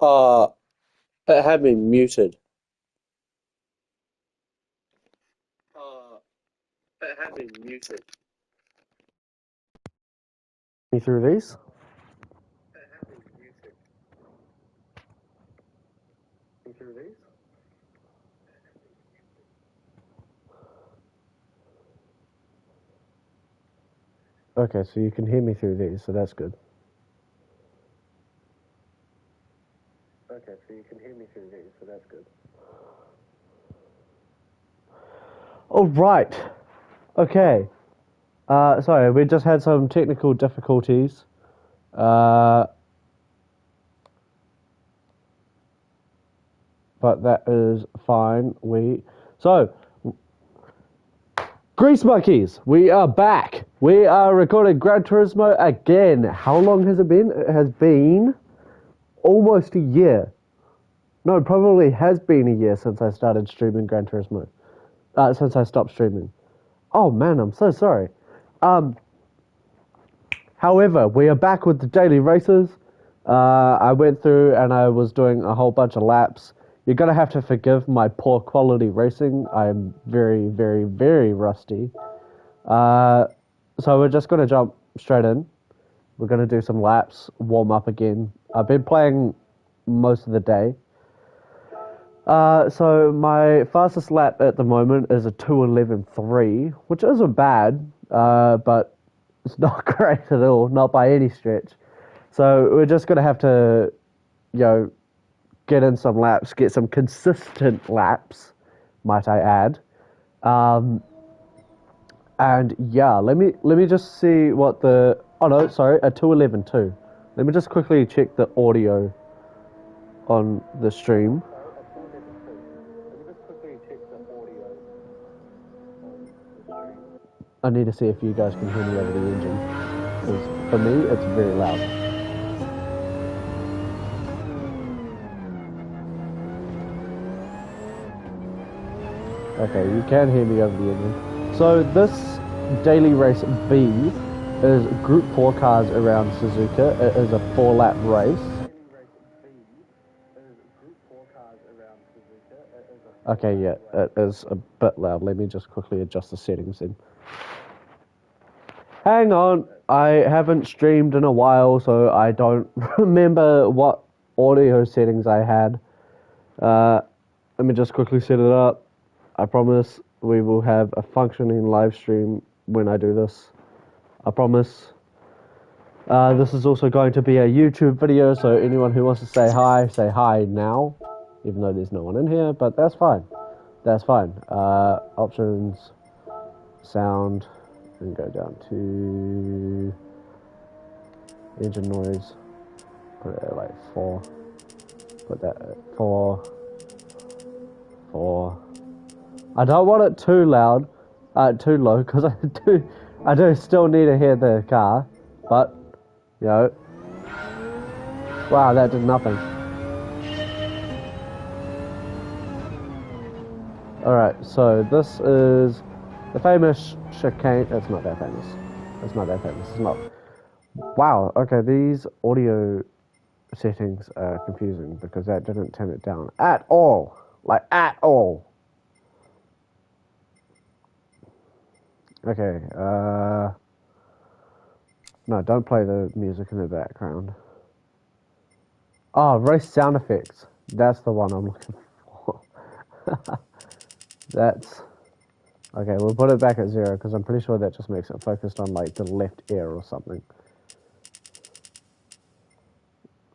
Uh, it had me muted. Uh, it had me muted. Me through these. It had me muted. Me through these. Okay, so you can hear me through these, so that's good. Okay, so you can hear me through these, so that's good. All right. Okay. Sorry, we just had some technical difficulties. But that is fine. Grease Monkeys, we are back. We are recording Gran Turismo again. How long has it been? It has been almost a year. No, it probably has been a year since I started streaming Gran Turismo. Since I stopped streaming. Oh man, I'm so sorry. Um, However, we are back with the daily races. I went through and I was doing a whole bunch of laps. You're gonna have to forgive my poor quality racing. I'm very, very, very rusty. Uh, so we're just gonna jump straight in. We're gonna do some laps, warm up again. I've been playing most of the day. So my fastest lap at the moment is a 2:11.3, which isn't bad, but it's not great at all, not by any stretch. So we're just gonna have to, you know, get in some laps, get some consistent laps, might I add. Um, and yeah, let me just see what the oh no, sorry, a 2:11.2. Let me just quickly check the audio on the stream. I need to see if you guys can hear me over the engine, because for me it's very loud. Okay, you can hear me over the engine. So this daily race B is Group 4 cars around Suzuka. It is a 4-lap race. Okay, yeah, it is a bit loud. Let me just quickly adjust the settings then. Hang on, I haven't streamed in a while, so I don't remember what audio settings I had. Let me just quickly set it up. I promise we will have a functioning live stream when I do this. I promise. This is also going to be a YouTube video, so anyone who wants to say hi now. Even though there's no one in here, but that's fine. That's fine. Options, sound, and go down to engine noise. Put it at like 4. Put that at 4. 4. I don't want it too loud, too low, because I do still need to hear the car, but, you know, wow, that did nothing. Alright, so this is the famous chicane. It's not that famous. It's not that famous. It's not. Wow, okay, these audio settings are confusing because that didn't turn it down at all. Like, at all. Okay, no, don't play the music in the background. Oh, race sound effects. That's the one I'm looking for. That's... Okay, we'll put it back at 0 because I'm pretty sure that just makes it focused on like the left ear or something.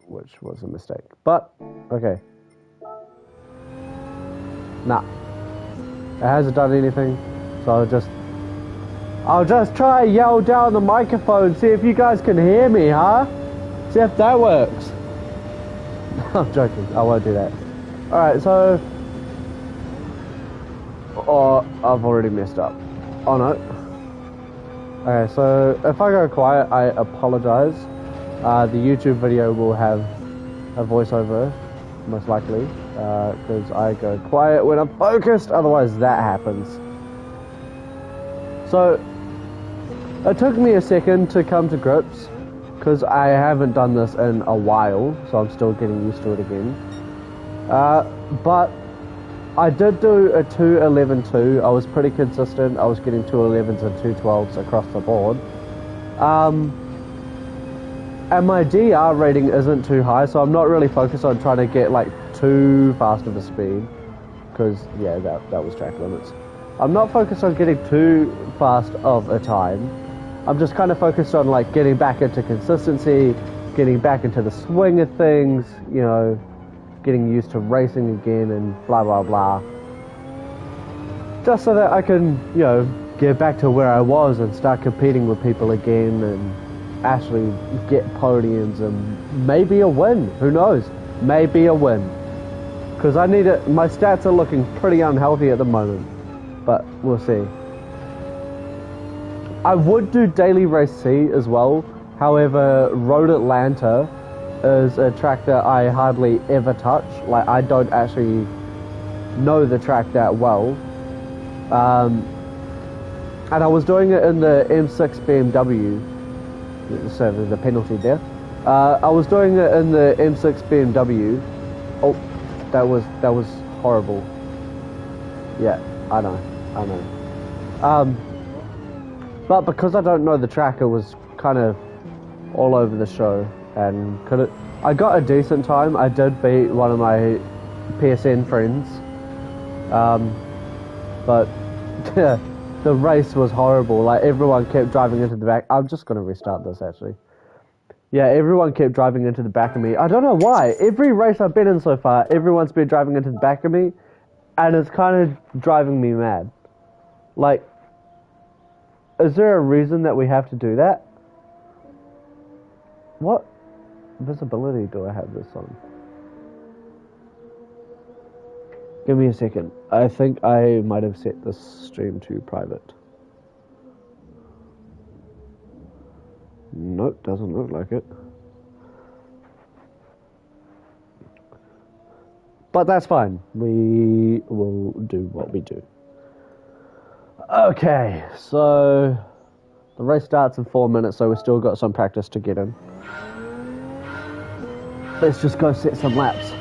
Which was a mistake. But, okay. Nah. It hasn't done anything, so I'll just try and yell down the microphone, see if you guys can hear me, huh? See if that works. I'm joking, I won't do that. Alright, so... Oh, I've already messed up. Oh no. Okay, so if I go quiet, I apologize. The YouTube video will have a voiceover, most likely, because I go quiet when I'm focused, otherwise that happens. So, it took me a second to come to grips because I haven't done this in a while, so I'm still getting used to it again. But I did do a 2.11.2. I was pretty consistent. I was getting 2.11s and 2.12s across the board. And my DR rating isn't too high, so I'm not really focused on trying to get like too fast of a speed, because yeah, that was track limits. I'm not focused on getting too fast of a time. I'm just kind of focused on like getting back into consistency, getting back into the swing of things, you know, getting used to racing again and blah blah blah. Just so that I can, you know, get back to where I was and start competing with people again and actually get podiums and maybe a win. Who knows? Maybe a win. Because I need it. My stats are looking pretty unhealthy at the moment, but we'll see. I would do Daily Race C as well. However, Road Atlanta is a track that I hardly ever touch. Like, I don't actually know the track that well. And I was doing it in the M6 BMW. So there's a penalty there. I was doing it in the M6 BMW. Oh, that was horrible. Yeah, I know. But because I don't know the track, it was kind of all over the show, and I got a decent time. I did beat one of my PSN friends, but the race was horrible. Like, everyone kept driving into the back. I'm just gonna restart this actually. Yeah, everyone kept driving into the back of me. I don't know why. Every race I've been in so far, everyone's been driving into the back of me, and it's kind of driving me mad. Like, is there a reason that we have to do that? What visibility do I have this on? Give me a second. I think I might have set this stream to private. Nope, doesn't look like it. But that's fine. We will do what we do. Okay, so the race starts in 4 minutes, so we've still got some practice to get in. Let's just go set some laps.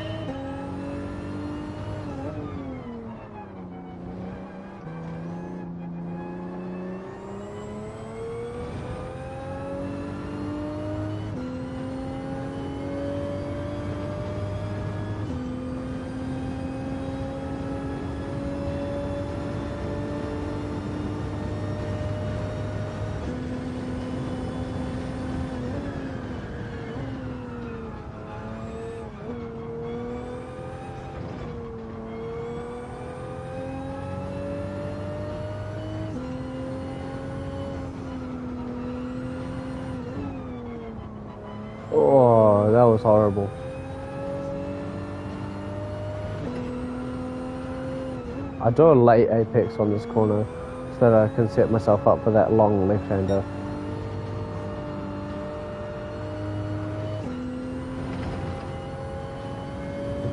Oh, that was horrible. I do a late apex on this corner so that I can set myself up for that long left-hander.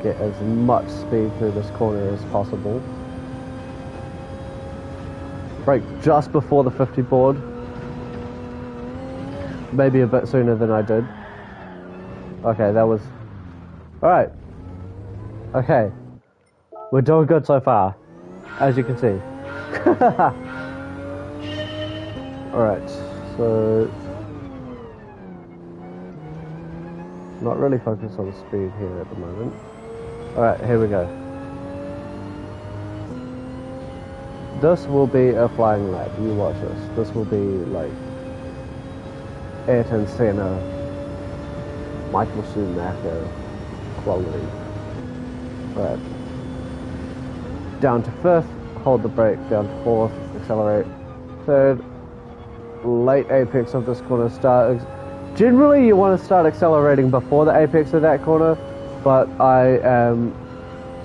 Get as much speed through this corner as possible. Brake just before the 50 board. Maybe a bit sooner than I did. Okay, that was... Alright. Okay. We're doing good so far, as you can see. Alright, so... Not really focused on speed here at the moment. Alright, here we go. This will be a flying lap, you watch this. This will be like Ayrton Senna, Michael Schumacher quality. Alright. Down to 5th, hold the brake, down to 4th, accelerate. 3rd, late apex of this corner, start. Generally you want to start accelerating before the apex of that corner, but I am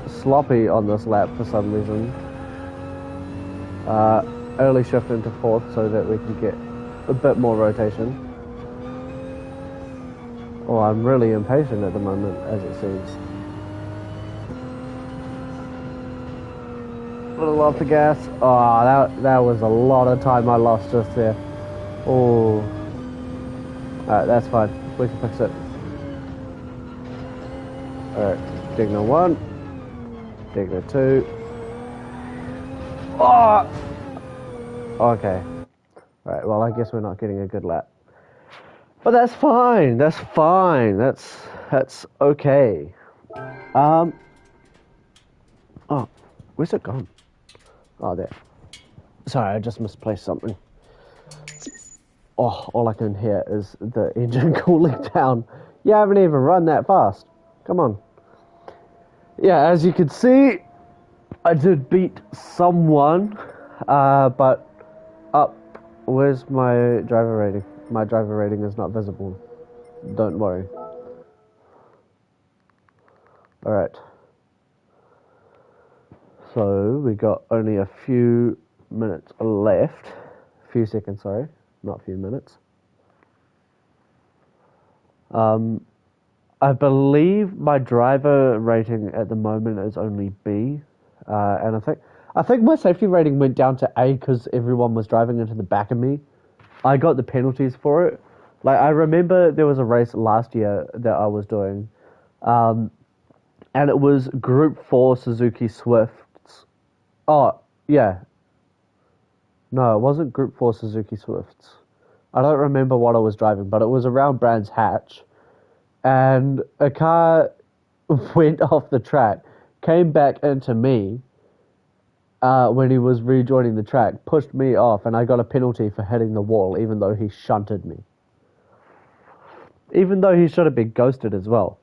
sloppy on this lap for some reason. Early shift into 4th so that we can get a bit more rotation. Oh, I'm really impatient at the moment, as it seems. Little off the gas. Oh, that was a lot of time I lost just there. Oh, Alright, that's fine. We can fix it. Alright, Digna 1. Digna 2. Oh! Okay. Alright, well, I guess we're not getting a good lap. But that's fine. That's fine. That's okay. Oh, where's it gone? Oh, there. Sorry, I just misplaced something. Oh, all I can hear is the engine cooling down. You haven't even run that fast. Come on. Yeah, as you can see, I did beat someone, but up. Where's my driver rating? My driver rating is not visible. Don't worry. Alright. So, we got only a few minutes left. A few seconds, sorry. Not a few minutes. I believe my driver rating at the moment is only B. And I think my safety rating went down to A because everyone was driving into the back of me. I got the penalties for it. Like, I remember there was a race last year that I was doing, and it was Group 4 Suzuki Swifts. Oh, yeah. No, it wasn't Group 4 Suzuki Swifts. I don't remember what I was driving, but it was around Brands Hatch, and a car went off the track, came back into me, when he was rejoining the track, pushed me off, and I got a penalty for hitting the wall, even though he shunted me. Even though he should have been ghosted as well.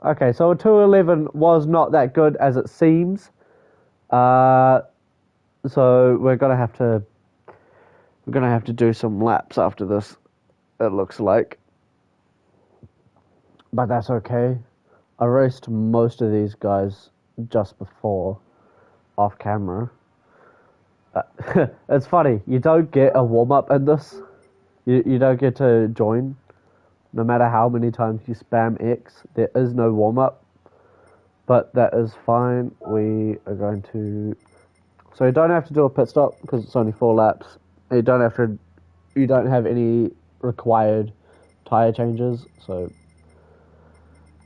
Okay, so a 2:11 was not that good as it seems. So we're gonna have to do some laps after this. It looks like, but that's okay. I raced most of these guys just before, off camera. It's funny, you don't get a warm-up in this. You don't get to join. No matter how many times you spam X, there is no warm-up. But that is fine. We are going to... So you don't have to do a pit stop because it's only 4 laps. You don't have any required tyre changes, so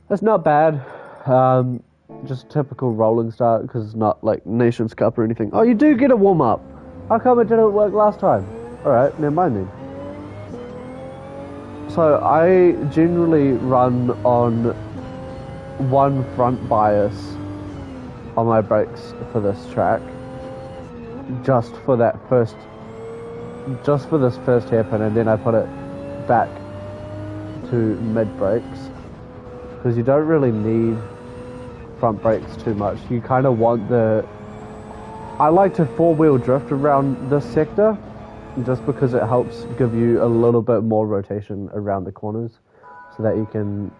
that's not bad. Just typical rolling start because it's not like Nations Cup or anything. Oh, you do get a warm up. How come it didn't work last time? Alright, never mind then. So I generally run on one front bias on my brakes for this track. Just for this first hairpin, and then I put it back to mid brakes because you don't really need front brakes too much. You kind of want I like to 4-wheel drift around this sector just because it helps give you a little bit more rotation around the corners so that you can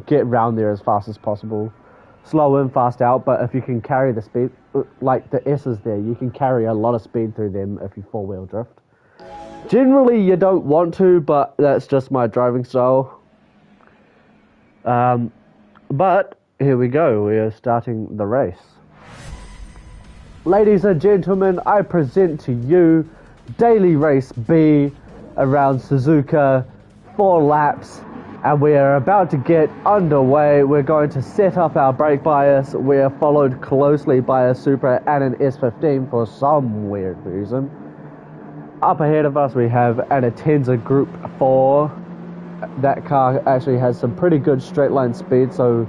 get round there as fast as possible. Slow in, fast out, but if you can carry the speed, like the S's there, you can carry a lot of speed through them if you 4-wheel drift. Generally, you don't want to, but that's just my driving style. But here we go, we are starting the race. Ladies and gentlemen, I present to you Daily Race B around Suzuka, 4 laps, and we are about to get underway. We're going to set up our brake bias. We are followed closely by a Supra and an S15 for some weird reason. Up ahead of us we have an Atenza Group 4. That car actually has some pretty good straight line speed, so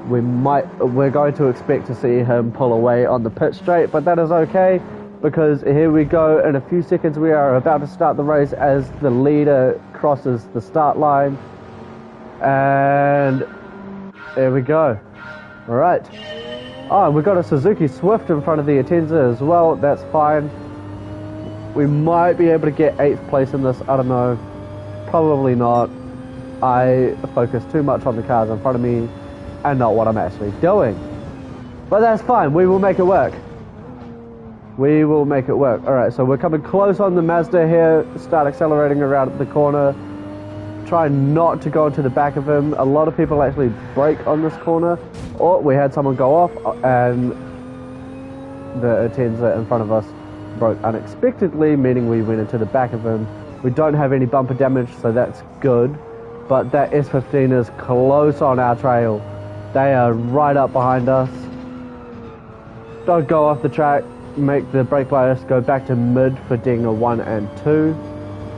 we're going to expect to see him pull away on the pit straight, but that is okay because here we go. In a few seconds we are about to start the race as the leader crosses the start line, and there we go. All right. Oh, and we've got a Suzuki Swift in front of the Atenza as well. That's fine. We might be able to get 8th place in this. I don't know. Probably not. I focus too much on the cars in front of me and not what I'm actually doing. But that's fine. We will make it work. We will make it work. Alright, so we're coming close on the Mazda here. Start accelerating around the corner. Try not to go into the back of him. A lot of people actually brake on this corner. Oh, we had someone go off and the Atenza in front of us broke unexpectedly, meaning we went into the back of him. We don't have any bumper damage, so that's good. But that S15 is close on our trail. They are right up behind us. Don't go off the track. Make the brake bias go back to mid for Degner 1 and 2.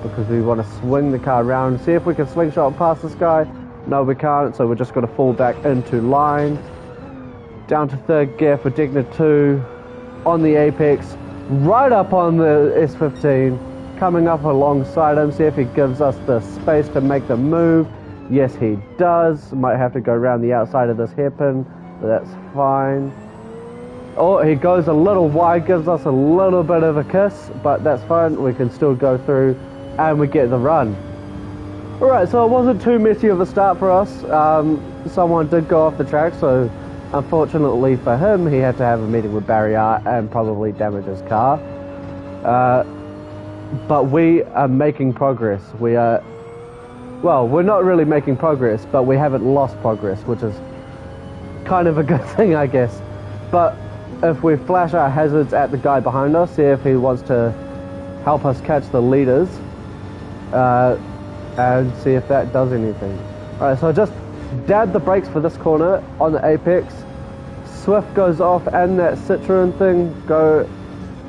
Because we want to swing the car around. See if we can slingshot past this guy. No, we can't, so we're just going to fall back into line. Down to third gear for Degner 2. On the apex. Right up on the S15. Coming up alongside him. See if he gives us the space to make the move. Yes, he does. Might have to go around the outside of this hairpin, but that's fine. Oh, he goes a little wide, gives us a little bit of a kiss, but that's fine. We can still go through, and we get the run. Alright, so it wasn't too messy of a start for us. Someone did go off the track, so unfortunately for him, he had to have a meeting with Barrier and probably damage his car. But we are making progress. Well, we're not really making progress, but we haven't lost progress, which is kind of a good thing, I guess. But if we flash our hazards at the guy behind us, see if he wants to help us catch the leaders, and see if that does anything. Alright, so just dab the brakes for this corner on the apex. Swift goes off, and that Citroen thing, go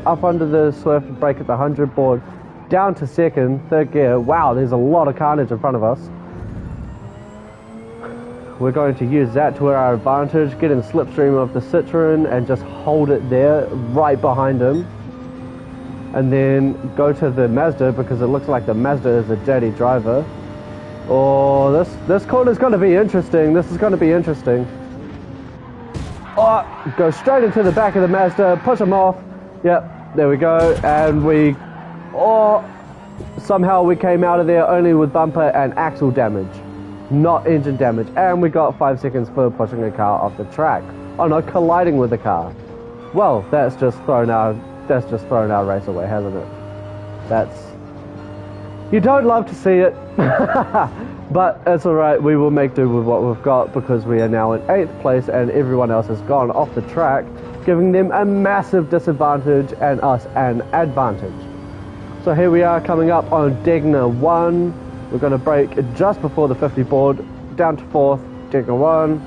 up under the Swift, brake at the 100 board, down to second, third gear. Wow, there's a lot of carnage in front of us. We're going to use that to our advantage, get in slipstream of the Citroen and just hold it there, right behind him. And then go to the Mazda, because it looks like the Mazda is a dirty driver. Oh, this corner's going to be interesting. This is going to be interesting. Oh, go straight into the back of the Mazda, push him off. Yep, there we go. And somehow we came out of there only with bumper and axle damage, not engine damage. And we got 5 seconds for pushing a car off the track. Oh no, colliding with the car. Well, that's just thrown our race away, hasn't it? You don't love to see it. But it's alright, we will make do with what we've got, because we are now in 8th place and everyone else has gone off the track, giving them a massive disadvantage and us an advantage. So here we are coming up on Degner 1. We're going to brake just before the 50 board, down to 4th, Degner 1.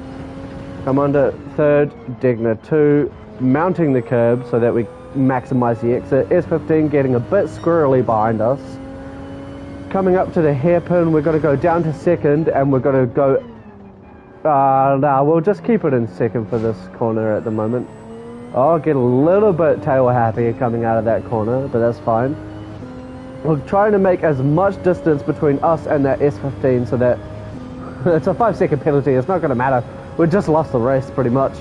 Come under 3rd, Degner 2, mounting the curb so that we maximize the exit. S15 getting a bit squirrely behind us. Coming up to the hairpin, we're going to go down to 2nd, and we're going to go... we'll just keep it in 2nd for this corner at the moment. Oh, get a little bit tail happy coming out of that corner, but that's fine. We're trying to make as much distance between us and that S15 so that it's a 5-second penalty. It's not going to matter. We just lost the race pretty much.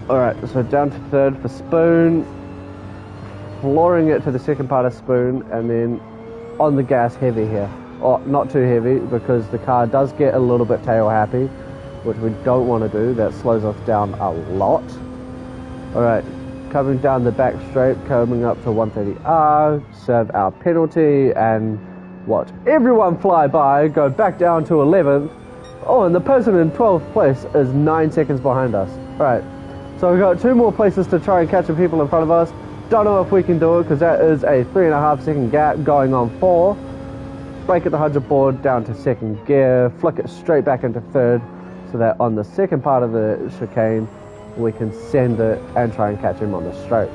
Alright, so down to 3rd for Spoon. Flooring it to the second part of Spoon, and then on the gas heavy here. Oh, not too heavy, because the car does get a little bit tail happy, which we don't want to do. That slows us down a lot. Alright. Coming down the back straight, coming up to 130R, serve our penalty, and watch everyone fly by, go back down to 11th. Oh, and the person in 12th place is 9 seconds behind us. Alright, so we've got 2 more places to try and catch the people in front of us. Don't know if we can do it, because that is a 3.5 second gap going on 4. Brake at the 100 board, down to 2nd gear, flick it straight back into 3rd, so that on the second part of the chicane, we can send it and try and catch him on the straight.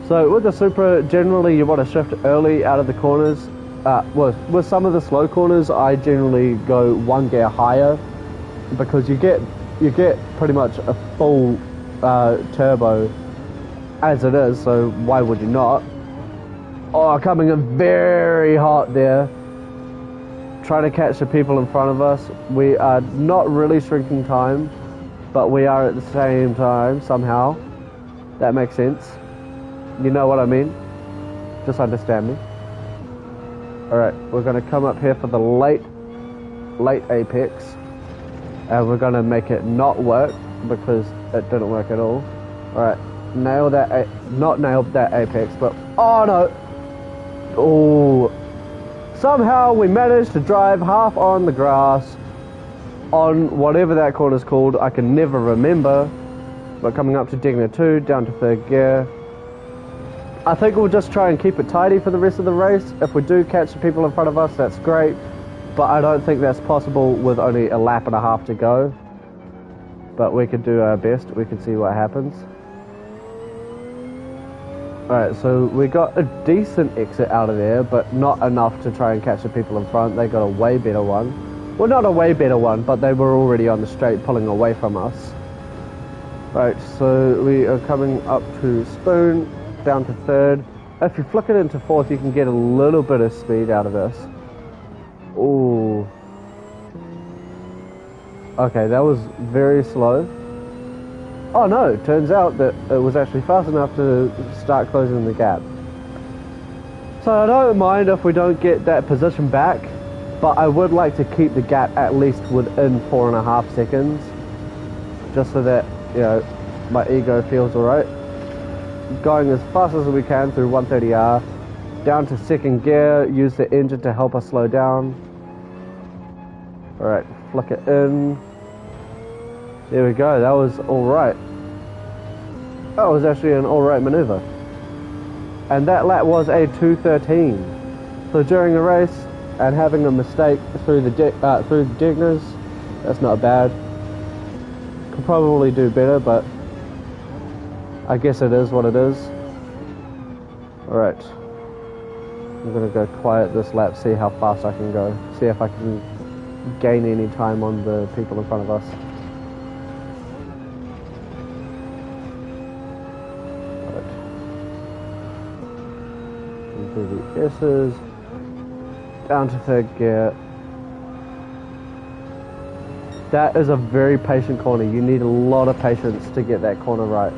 So with the Supra, generally you want to shift early out of the corners. With some of the slow corners, I generally go 1 gear higher, because you get pretty much a full turbo as it is, so why would you not? Oh, coming in very hot there. Trying to catch the people in front of us. We are not really shrinking time, but we are at the same time somehow. That makes sense. You know what I mean? Just understand me. Alright, we're going to come up here for the late apex, and we're going to make it not work, because it didn't work at all. Alright, not nail that apex, but oh no! Oh, somehow we managed to drive half on the grass on whatever that corner's called. I can never remember. But coming up to Degner 2, down to 3rd gear. I think we'll just try and keep it tidy for the rest of the race. If we do catch the people in front of us, that's great. But I don't think that's possible with only a lap and a half to go. But we could do our best. We can see what happens. Alright, so we got a decent exit out of there, but not enough to try and catch the people in front. They got a way better one. Well, not a way better one, but they were already on the straight pulling away from us. Right, so we are coming up to Spoon, down to third. If you flick it into fourth, you can get a little bit of speed out of this. Ooh. Okay, that was very slow. Oh no, turns out that it was actually fast enough to start closing the gap. So I don't mind if we don't get that position back, but I would like to keep the gap at least within 4.5 seconds, just so that, you know, my ego feels alright. Going as fast as we can through 130R, down to second gear, use the engine to help us slow down. Alright, flick it in. There we go, that was alright. That was actually an alright maneuver. And that lap was a 2:13. So during a race and having a mistake through the diggers, that's not bad. Could probably do better, but I guess it is what it is. Alright. I'm gonna go quiet this lap, see how fast I can go. See if I can gain any time on the people in front of us. Into the S's. Down to third gear. That is a very patient corner. You need a lot of patience to get that corner right.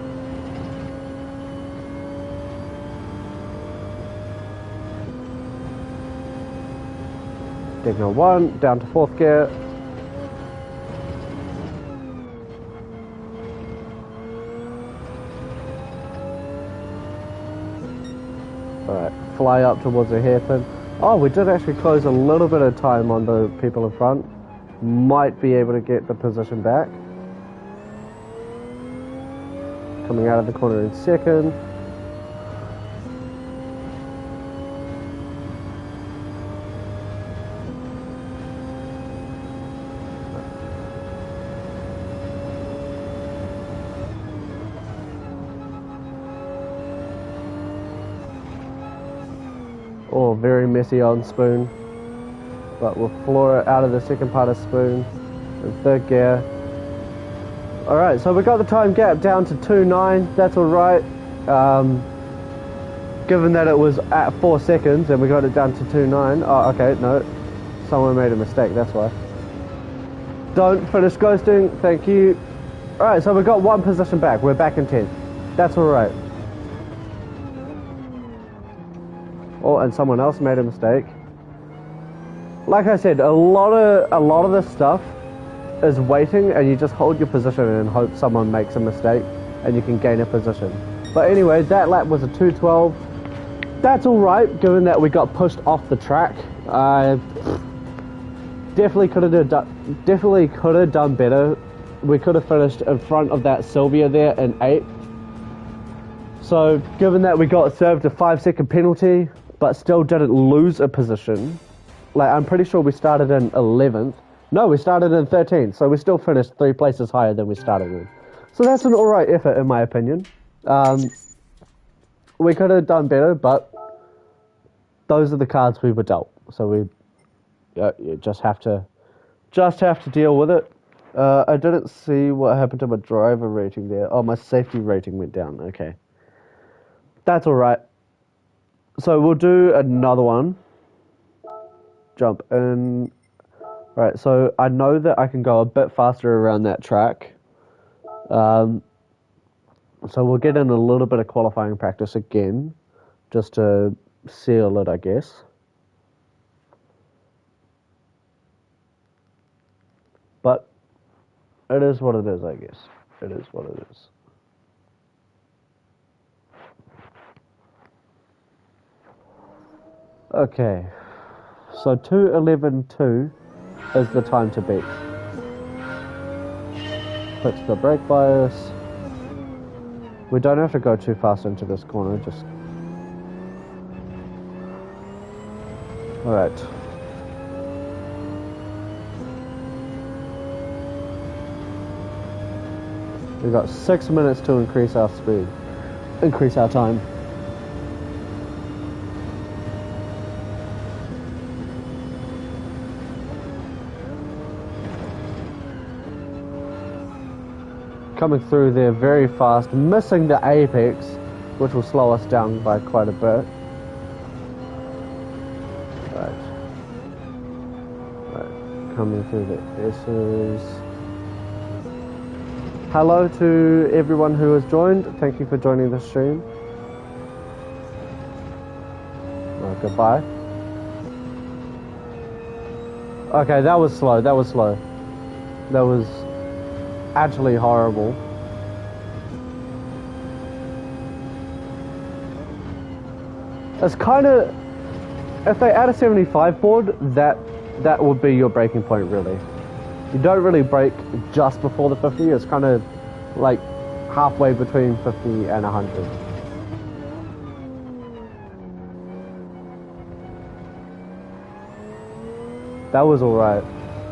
Signal 1, down to fourth gear. Alright, fly up towards the hairpin. Oh, we did actually close a little bit of time on the people in front. Might be able to get the position back. Coming out of the corner in second. Oh, very messy on Spoon. But we'll floor it out of the second part of Spoon in third gear. Alright, so we got the time gap down to 2.9. That's alright. Given that it was at 4 seconds and we got it down to 2.9. Oh, okay, no. Someone made a mistake, that's why. Don't finish ghosting, thank you. Alright, so we got one position back. We're back in 10th. That's alright. Oh, and someone else made a mistake. Like I said, a lot of this stuff is waiting, and you just hold your position and hope someone makes a mistake, and you can gain a position. But anyway, that lap was a 2:12. That's all right, given that we got pushed off the track. Definitely could have done better. We could have finished in front of that Sylvia there in 8th. So, given that we got served a 5-second penalty, but still didn't lose a position. Like, I'm pretty sure we started in 11th. No, we started in 13th, so we still finished 3 places higher than we started in. So that's an alright effort, in my opinion. We could have done better, but those are the cards we were dealt. So we you just have to deal with it. I didn't see what happened to my driver rating there. Oh, my safety rating went down. Okay. That's alright. So we'll do another one. Jump in. Right, so I know that I can go a bit faster around that track. So we'll get in a little bit of qualifying practice again, just to seal it, I guess. But it is what it is, I guess. It is what it is. Okay, so 2:11.2 is the time to beat. Fix the brake bias. We don't have to go too fast into this corner, just Alright. We've got 6 minutes to increase our speed. Increase our time. Coming through there very fast, missing the apex, which will slow us down by quite a bit. Right, coming through the S's. Hello to everyone who has joined. Thank you for joining the stream. Goodbye. Okay, that was slow. That was slow. That was actually horrible. It's kind of, if they add a 75 board, that would be your breaking point, really. You don't really brake just before the 50. It's kind of like halfway between 50 and 100. That was alright.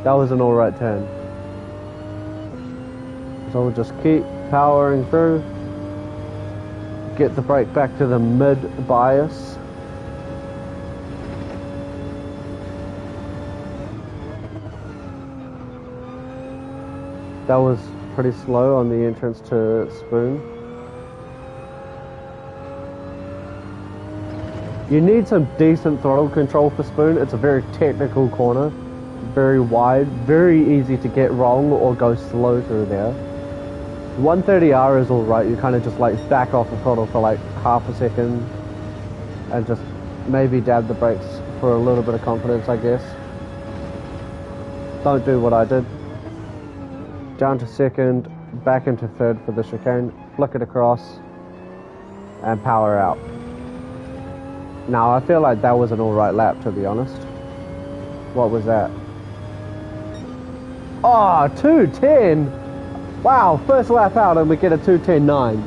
That was an alright turn. So we'll just keep powering through. Get the brake back to the mid bias. That was pretty slow on the entrance to Spoon. You need some decent throttle control for Spoon. It's a very technical corner, very wide, very easy to get wrong or go slow through there. 130R is alright, you kind of just like back off the throttle for like half a second and just maybe dab the brakes for a little bit of confidence, I guess. Don't do what I did. Down to second, back into third for the chicane, flick it across, and power out. Now, I feel like that was an alright lap, to be honest. What was that? Oh, 2:10! Wow, first lap out and we get a 2:10.9.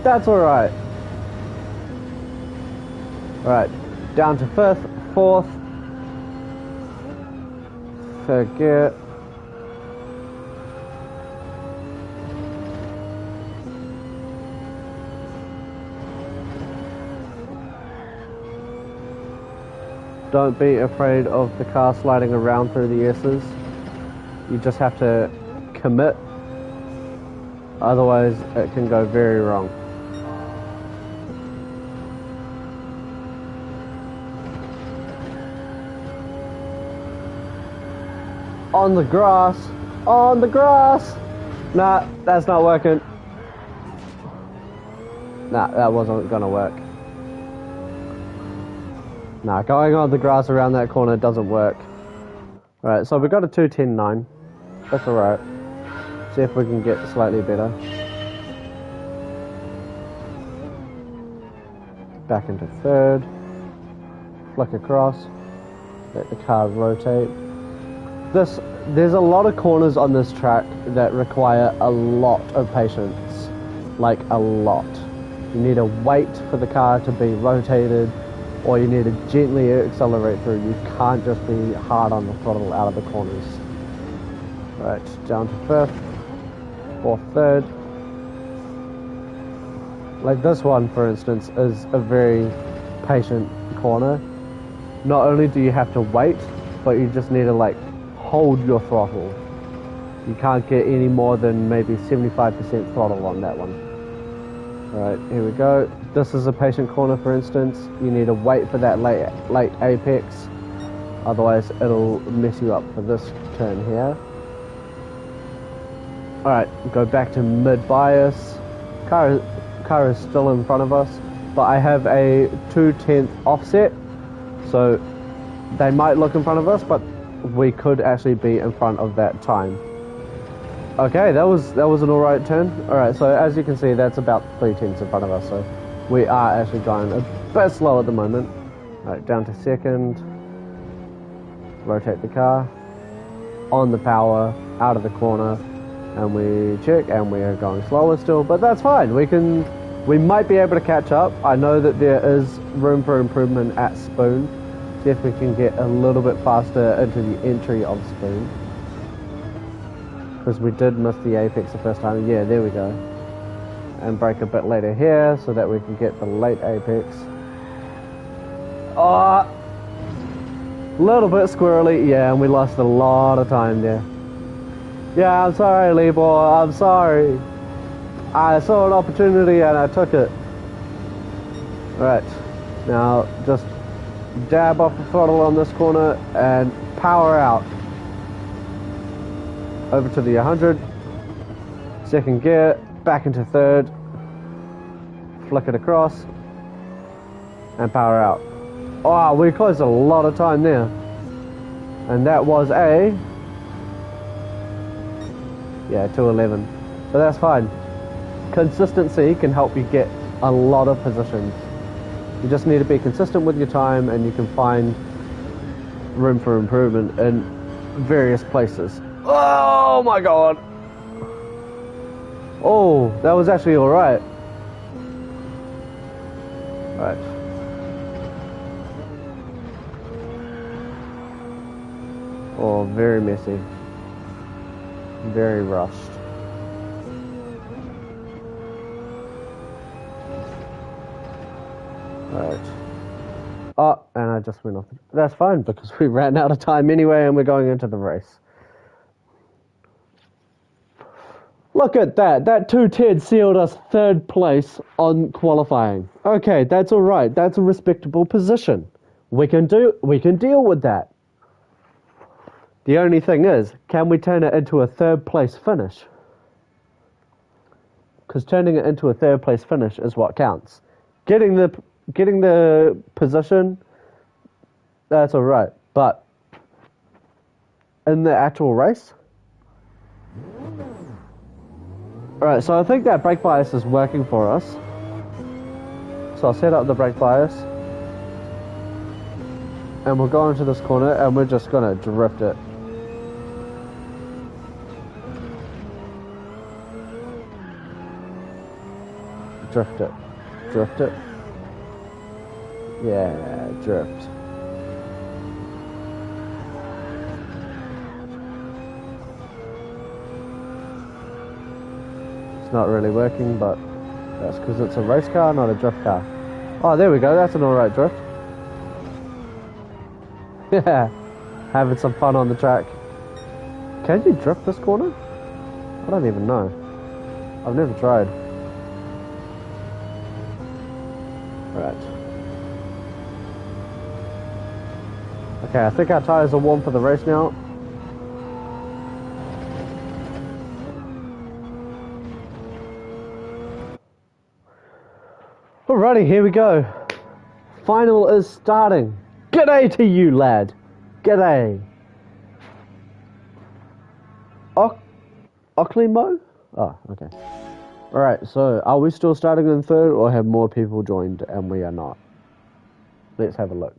That's alright. Alright, down to fifth, fourth. Forget. Don't be afraid of the car sliding around through the S's. You just have to commit. Otherwise, it can go very wrong. On the grass. On the grass. Nah, that's not working. Nah, that wasn't gonna work. Nah, going on the grass around that corner doesn't work. Alright, so we got a 2:10.9. That's alright. See if we can get slightly better. Back into third. Flick across. Let the car rotate. There's a lot of corners on this track that require a lot of patience. Like, a lot. You need to wait for the car to be rotated, or you need to gently accelerate through. You can't just be hard on the throttle out of the corners. Right, down to fifth, fourth, third. Like this one, for instance, is a very patient corner. Not only do you have to wait, but you just need to like hold your throttle. You can't get any more than maybe 75% throttle on that one. Alright, here we go. This is a patient corner, for instance. You need to wait for that late apex. Otherwise, it'll mess you up for this turn here. Alright, go back to mid-bias. Car is still in front of us, but I have a 2/10 offset. So, they might look in front of us, but we could actually be in front of that time. Okay, that was an alright turn. Alright, so as you can see, that's about 3/10 in front of us, so we are actually going a bit slow at the moment. Alright, down to second. Rotate the car. On the power, out of the corner, and we check, and we are going slower still, but that's fine. We might be able to catch up. I know that there is room for improvement at Spoon, See if we can get a little bit faster into the entry of speed. Because we did miss the apex the first time. Yeah, there we go. And brake a bit later here so that we can get the late apex. Oh! Little bit squirrely. Yeah, and we lost a lot of time there. Yeah, I'm sorry, Libor. I'm sorry. I saw an opportunity and I took it. Right. Now, just dab off the throttle on this corner and power out. Over to the 100. Second gear. Back into third. Flick it across. And power out. Oh, we closed a lot of time there. And that was a... Yeah, 211. But that's fine. Consistency can help you get a lot of positions. You just need to be consistent with your time and you can find room for improvement in various places. Oh my god! Oh, that was actually alright. Right. Oh, very messy. Very rushed. Right. Oh, and I just went off. That's fine because we ran out of time anyway and we're going into the race. Look at that. That 210 sealed us third place on qualifying. Okay, that's all right. That's a respectable position. We can deal with that. The only thing is, can we turn it into a third place finish? Because turning it into a third place finish is what counts. Getting the position, that's all right. But in the actual race, all right. So I think that brake bias is working for us. So I'll set up the brake bias, and we'll go into this corner, and we're just gonna drift it. Drift it. Drift it. Yeah, drift. It's not really working, but that's because it's a race car, not a drift car. Oh, there we go. That's an alright drift. Yeah, having some fun on the track. Can you drift this corner? I don't even know. I've never tried. Right. Okay, I think our tyres are warm for the race now. Alrighty, here we go. Final is starting. G'day to you, lad. G'day. Ocklimo? Oh, okay. Alright, so are we still starting in third or have more people joined and we are not? Let's have a look.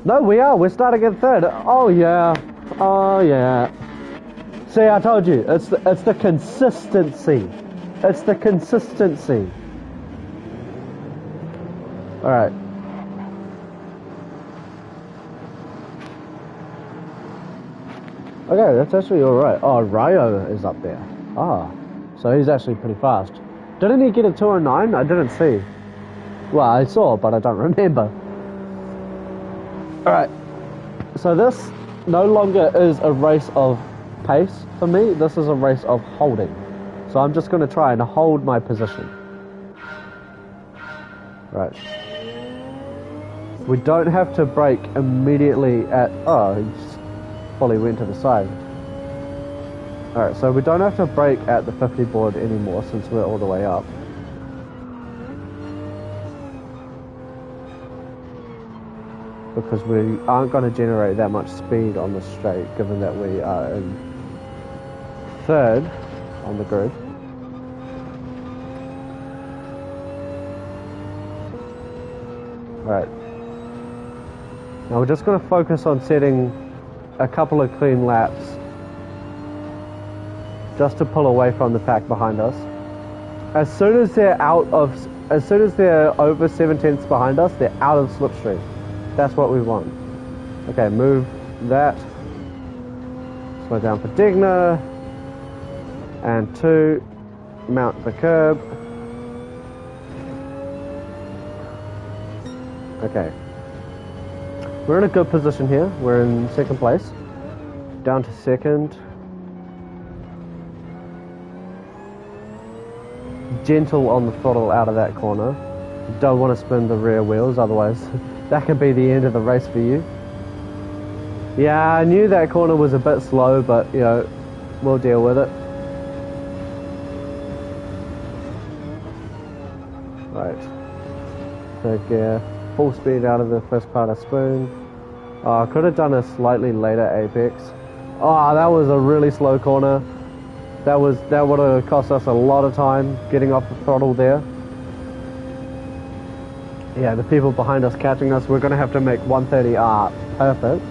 No, we are. We're starting in third. Oh, yeah. Oh, yeah. See, I told you. It's the consistency. It's the consistency. Alright. Okay, that's actually alright. Oh, Ryo is up there. Ah, so he's actually pretty fast. Didn't he get a 209? I didn't see. Well, I saw, but I don't remember. Alright, so this no longer is a race of pace for me. This is a race of holding. So I'm just going to try and hold my position. Right. We don't have to brake immediately at... Oh, he just fully went to the side. Alright, so we don't have to brake at the 50 board anymore since we're all the way up. Because we aren't going to generate that much speed on the straight, given that we are in third on the grid. Right. Now we're just going to focus on setting a couple of clean laps just to pull away from the pack behind us. As soon as they're out of as soon as they're over 7/10 behind us, they're out of slipstream. That's what we want. Okay, move that. Slow down for Degner. And 2, mount the curb. Okay. We're in a good position here. We're in second place. Down to second. Gentle on the throttle out of that corner. Don't want to spin the rear wheels, otherwise that could be the end of the race for you. Yeah, I knew that corner was a bit slow, but you know, we'll deal with it. Right. Third gear. Full speed out of the first part of spoon. Oh, I could have done a slightly later apex. Oh, that was a really slow corner. That would have cost us a lot of time getting off the throttle there. Yeah, the people behind us catching us, we're going to have to make 130R perfect.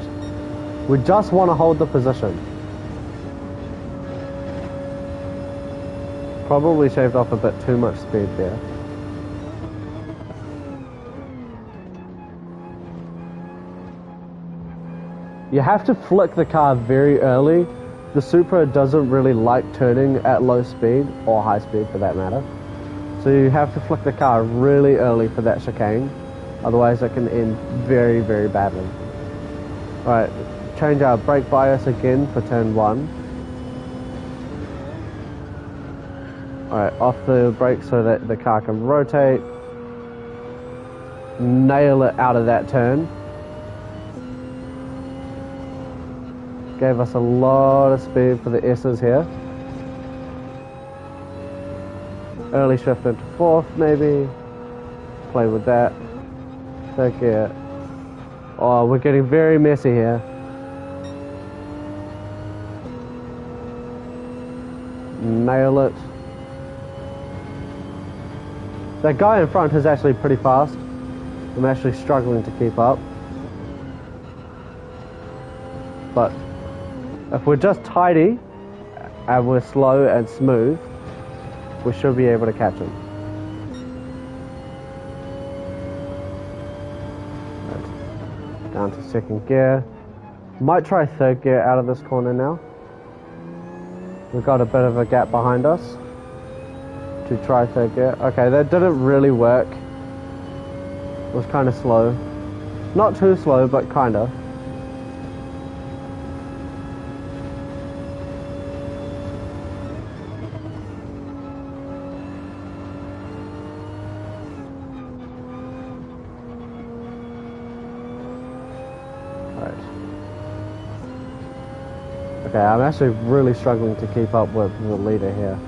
We just want to hold the position. Probably shaved off a bit too much speed there. You have to flick the car very early. The Supra doesn't really like turning at low speed, or high speed for that matter. So you have to flick the car really early for that chicane. Otherwise it can end very, very badly. Alright, change our brake bias again for turn 1. Alright, off the brake so that the car can rotate. Nail it out of that turn. Gave us a lot of speed for the S's here. Early shift into 4th maybe. Play with that. Third gear. Oh, we're getting very messy here. Nail it. That guy in front is actually pretty fast. I'm actually struggling to keep up. But if we're just tidy and we're slow and smooth, we should be able to catch him. Right. Down to second gear. Might try third gear out of this corner now. We've got a bit of a gap behind us to try third gear. Okay, that didn't really work. It was kind of slow. Not too slow, but kind of. Okay, I'm actually really struggling to keep up with the leader here.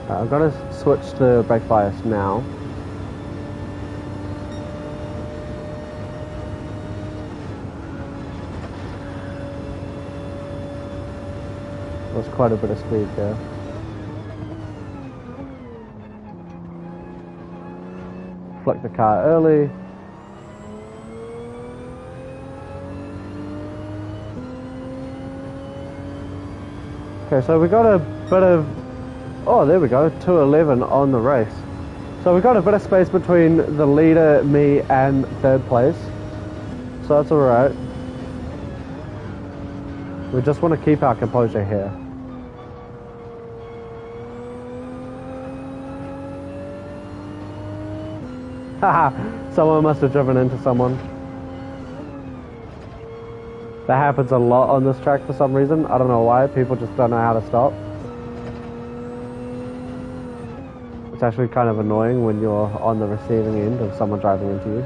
I'm going to switch the brake bias now. There's quite a bit of speed there. Flick the car early. Okay, so we got a bit of, oh there we go, 2:11 on the race. So we got a bit of space between the leader, me and third place. So that's alright. We just want to keep our composure here. Haha, someone must have driven into someone. That happens a lot on this track for some reason. I don't know why. People just don't know how to stop. It's actually kind of annoying when you're on the receiving end of someone driving into you.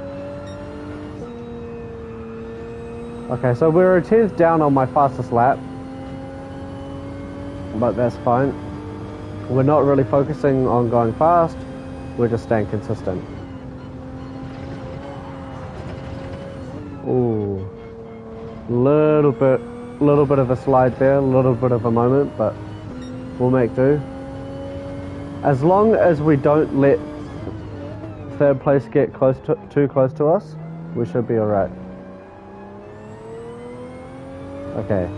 Okay, so we're a 10th down on my fastest lap. But that's fine. We're not really focusing on going fast. We're just staying consistent. Ooh. Little bit of a slide there, a little bit of a moment, but we'll make do. As long as we don't let third place get too close to us, we should be alright. Okay.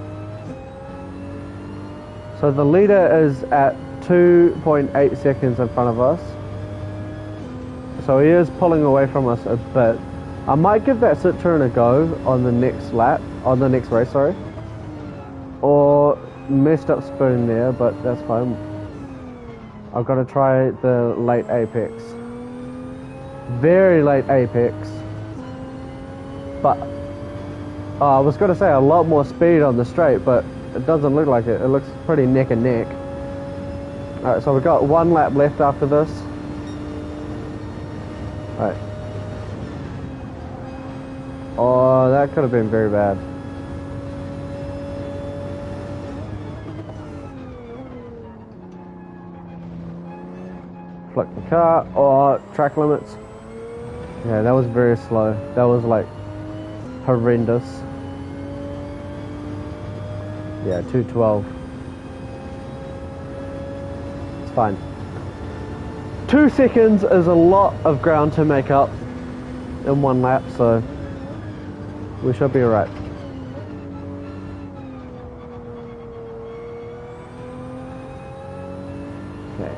So the leader is at 2.8 seconds in front of us. So he is pulling away from us a bit. I might give that sit turn a go on the next lap, on the next race, sorry. Or messed up spoon there, but that's fine. I've got to try the late apex. Very late apex. But I was going to say a lot more speed on the straight, but it doesn't look like it. It looks pretty neck and neck. Alright, so we've got one lap left after this. Alright. Oh, that could have been very bad. Flick the car. Oh, track limits. Yeah, that was very slow. That was like horrendous. Yeah, 212. It's fine. 2 seconds is a lot of ground to make up in one lap, so we should be alright. Okay.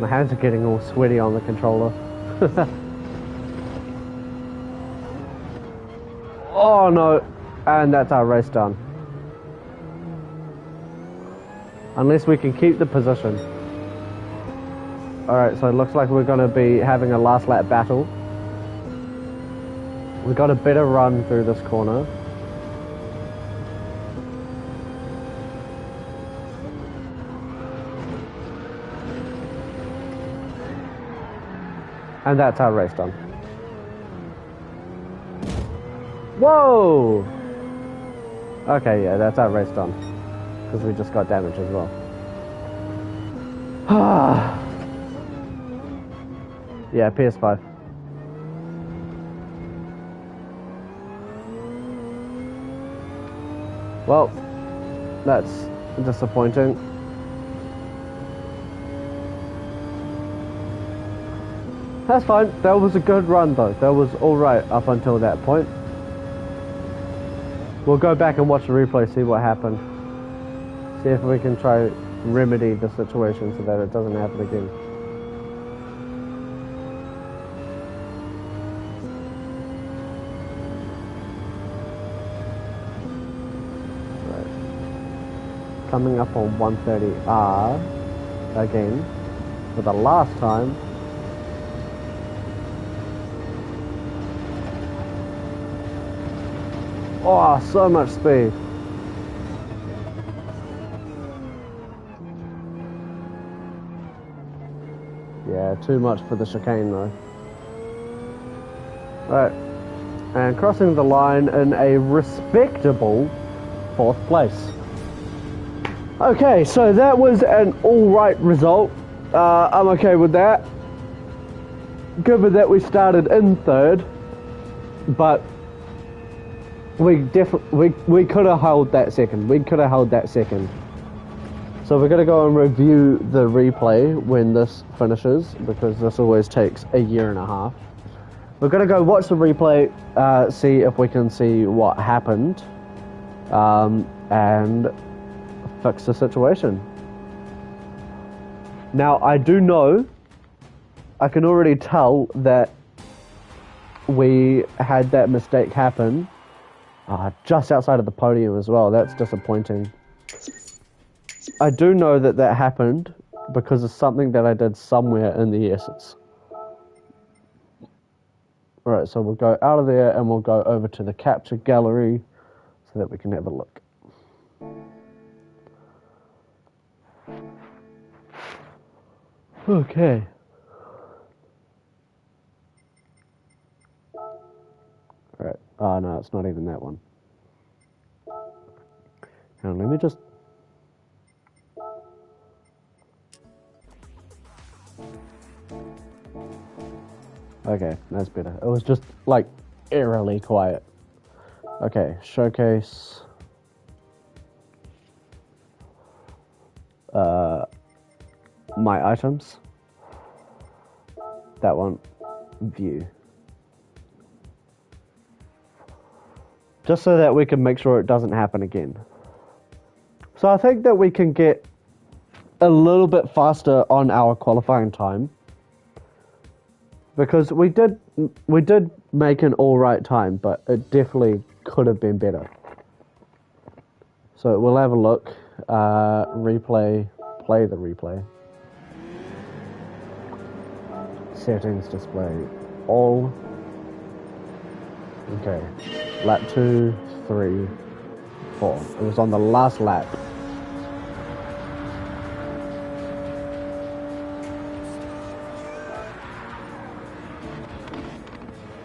My hands are getting all sweaty on the controller. Oh no, and that's our race done. Unless we can keep the position. Alright, so it looks like we're going to be having a last lap battle. We got a better run through this corner. And that's our race done. Whoa! Okay, yeah, that's our race done. Because we just got damage as well. Yeah, PS5. Well, that's disappointing. That's fine. That was a good run though. That was alright up until that point. We'll go back and watch the replay, see what happened. See if we can try remedy the situation so that it doesn't happen again. Right. Coming up on 130R again for the last time. Oh, so much speed. Yeah, too much for the chicane though. Right, and crossing the line in a respectable 4th place. Okay, so that was an alright result. I'm okay with that. Given that we started in 3rd, but we could have held that second. We could have held that second. So we're going to go and review the replay when this finishes, because this always takes a year and a half. We're going to go watch the replay, see if we can see what happened, and fix the situation. Now, I do know, I can already tell that we had that mistake happen just outside of the podium as well. That's disappointing. I do know that that happened because of something that I did somewhere in the Essence. Alright, so we'll go out of there and we'll go over to the capture gallery so that we can have a look. Okay. Alright, oh no, it's not even that one. Hang on, let me just... Okay, that's better. It was just, like, eerily quiet. Okay, showcase. My items. That one. View. Just so that we can make sure it doesn't happen again. So I think that we can get a little bit faster on our qualifying time. Because we did make an alright time, but it definitely could have been better. So we'll have a look. Replay. Play the replay. Settings display all. Okay. Lap 2, 3, 4. It was on the last lap.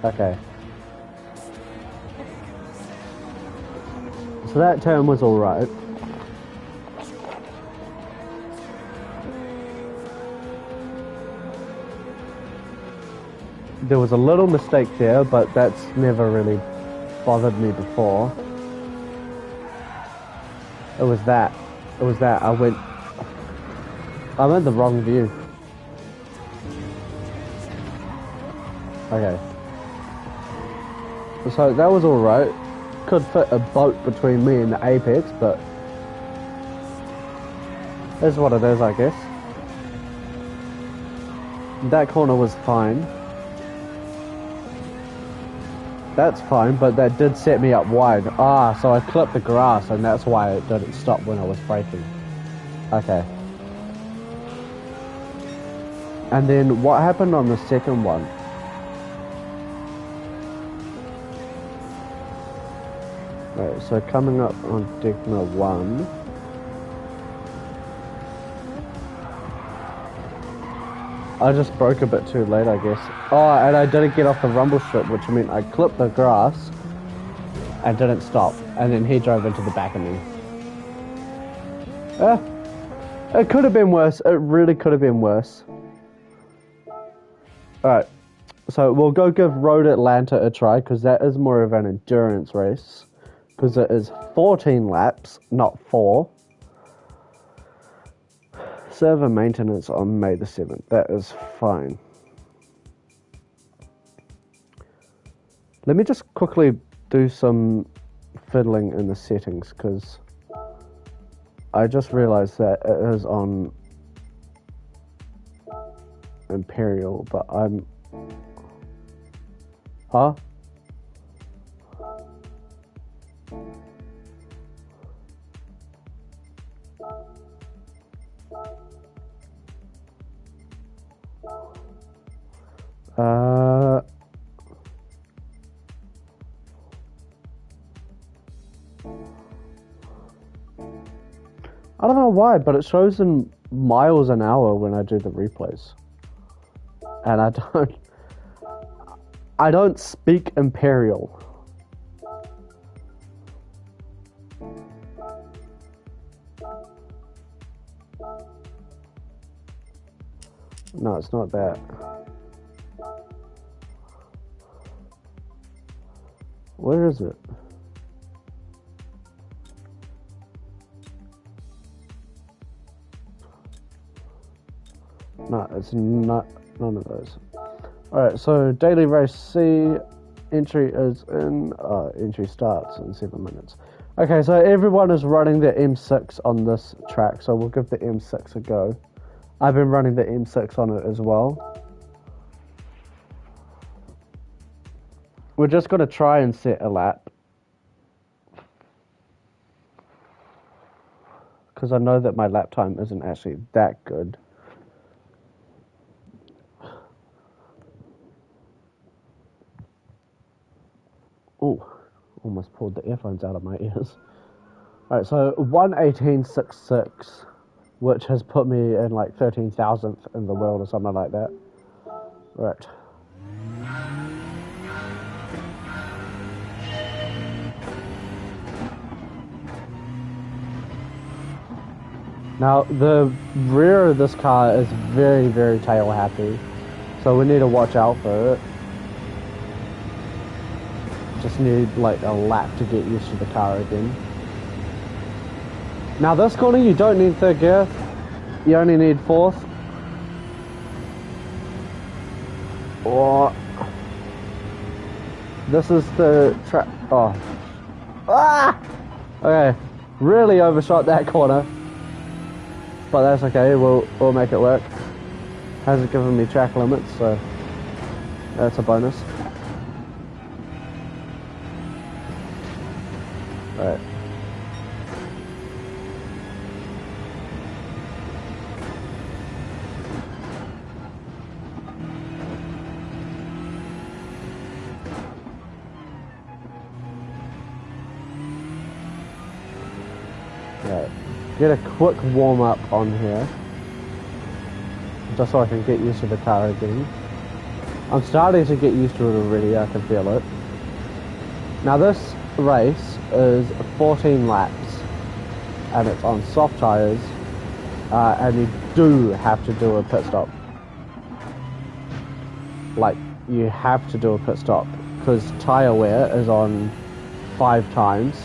Okay. So that turn was alright. There was a little mistake there, but that's never really bothered me before. It was that. I'm in the wrong view. Okay. So that was alright. Could fit a boat between me and the apex, but that's what it is, I guess. That corner was fine. That's fine, but that did set me up wide. Ah, so I clipped the grass, and that's why it didn't stop when I was braking. Okay. And then what happened on the second one? Right, so coming up on Degma 1. I just broke a bit too late, I guess. Oh, and I didn't get off the rumble strip, which meant I clipped the grass and didn't stop. And then he drove into the back of me. It could have been worse. It really could have been worse. Alright, so we'll go give Road Atlanta a try, because that is more of an endurance race. Because it is 14 laps, not 4. Server maintenance on May the 7th. That is fine. Let me just quickly do some fiddling in the settings, because I just realized that it is on Imperial, but I'm... Huh? I don't know why, but it shows in miles an hour when I do the replays. And I don't speak Imperial. No, it's not that. Where is it? No, it's not none of those. Alright, so daily race C entry is in entry starts in 7 minutes. Okay, so everyone is running the M6 on this track, so we'll give the M6 a go. I've been running the M6 on it as well. We're just going to try and set a lap. Because I know that my lap time isn't actually that good. Oh, almost pulled the earphones out of my ears. Alright, so 1:18.66, which has put me in like 13,000th in the world or something like that. Right. Now, the rear of this car is very, very tail happy, so we need to watch out for it. Just need like a lap to get used to the car again. Now this corner you don't need third gear, you only need fourth. Or this is the track. Oh, ah! Okay, Really overshot that corner. But that's okay, we'll make it work. Hasn't given me track limits, so that's a bonus. Alright. Alright. Get a quick warm up on here. Just so I can get used to the car again. I'm starting to get used to it already, I can feel it. Now this race is 14 laps and it's on soft tyres, and you do have to do a pit stop. Like, you have to do a pit stop because tyre wear is on 5 times.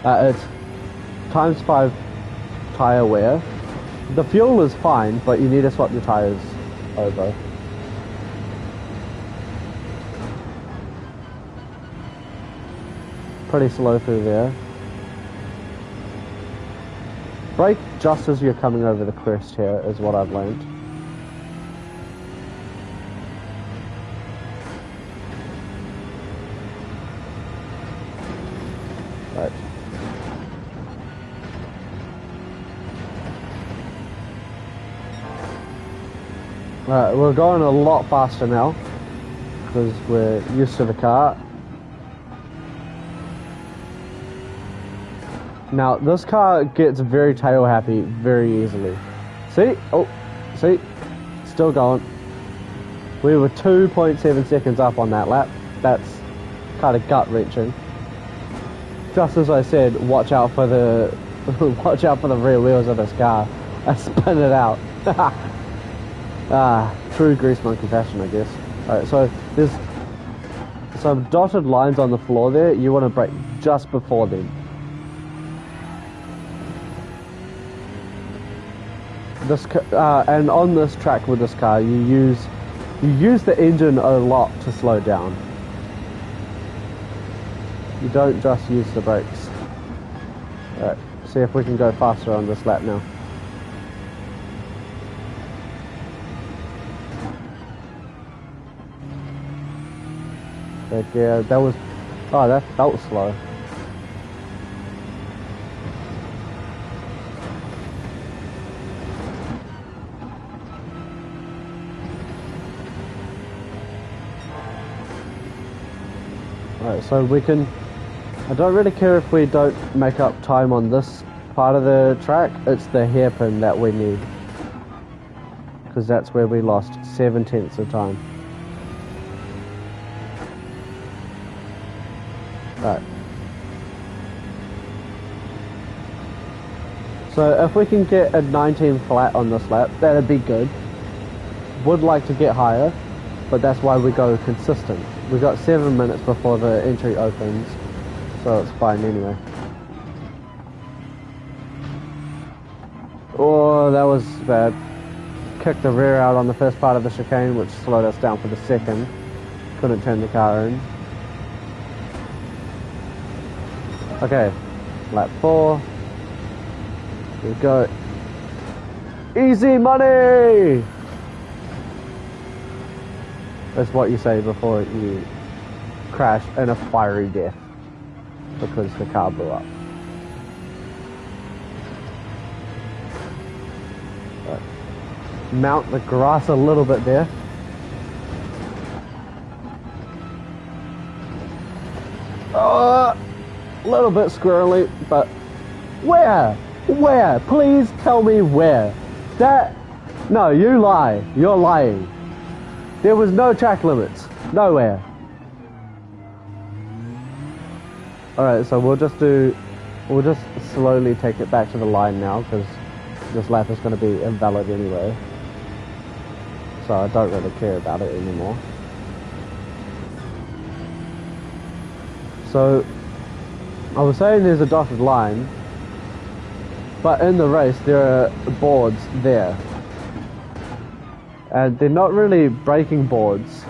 It's times 5 tyre wear. The fuel is fine, but you need to swap your tyres over. Pretty slow through there. Brake just as you're coming over the crest here is what I've learned. Right. Alright, we're going a lot faster now because we're used to the car. Now, this car gets very tail happy very easily. See? Oh, see? Still going. We were 2.7 seconds up on that lap. That's kind of gut-wrenching. Just as I said, watch out for the watch out for the rear wheels of this car. I spin it out. True grease monkey fashion, I guess. Alright, so there's some dotted lines on the floor there. You want to brake just before them. This and on this track with this car, you use the engine a lot to slow down. You don't just use the brakes. Alright, see if we can go faster on this lap now. But yeah, that was that was slow. Alright, so we can... I don't really care if we don't make up time on this part of the track. It's the hairpin that we need. Because that's where we lost 7/10 of time. Right. So if we can get a 19 flat on this lap, that'd be good. Would like to get higher, but that's why we go consistent. We got 7 minutes before the entry opens, so it's fine anyway. Oh, that was bad. Kicked the rear out on the first part of the chicane, which slowed us down for the second. Couldn't turn the car in. Okay, lap 4. Here we go. Easy money! That's what you say before you crash in a fiery death because the car blew up. Right. Mount the grass a little bit there. A little bit squirrely, but where? Where? Please tell me where. That... No, you lie. You're lying. There was no track limits. Nowhere. Alright, so we'll just slowly take it back to the line now, because this lap is going to be invalid anyway. So I don't really care about it anymore. So, I was saying there's a dotted line, but in the race there are boards there. And they're not really braking boards,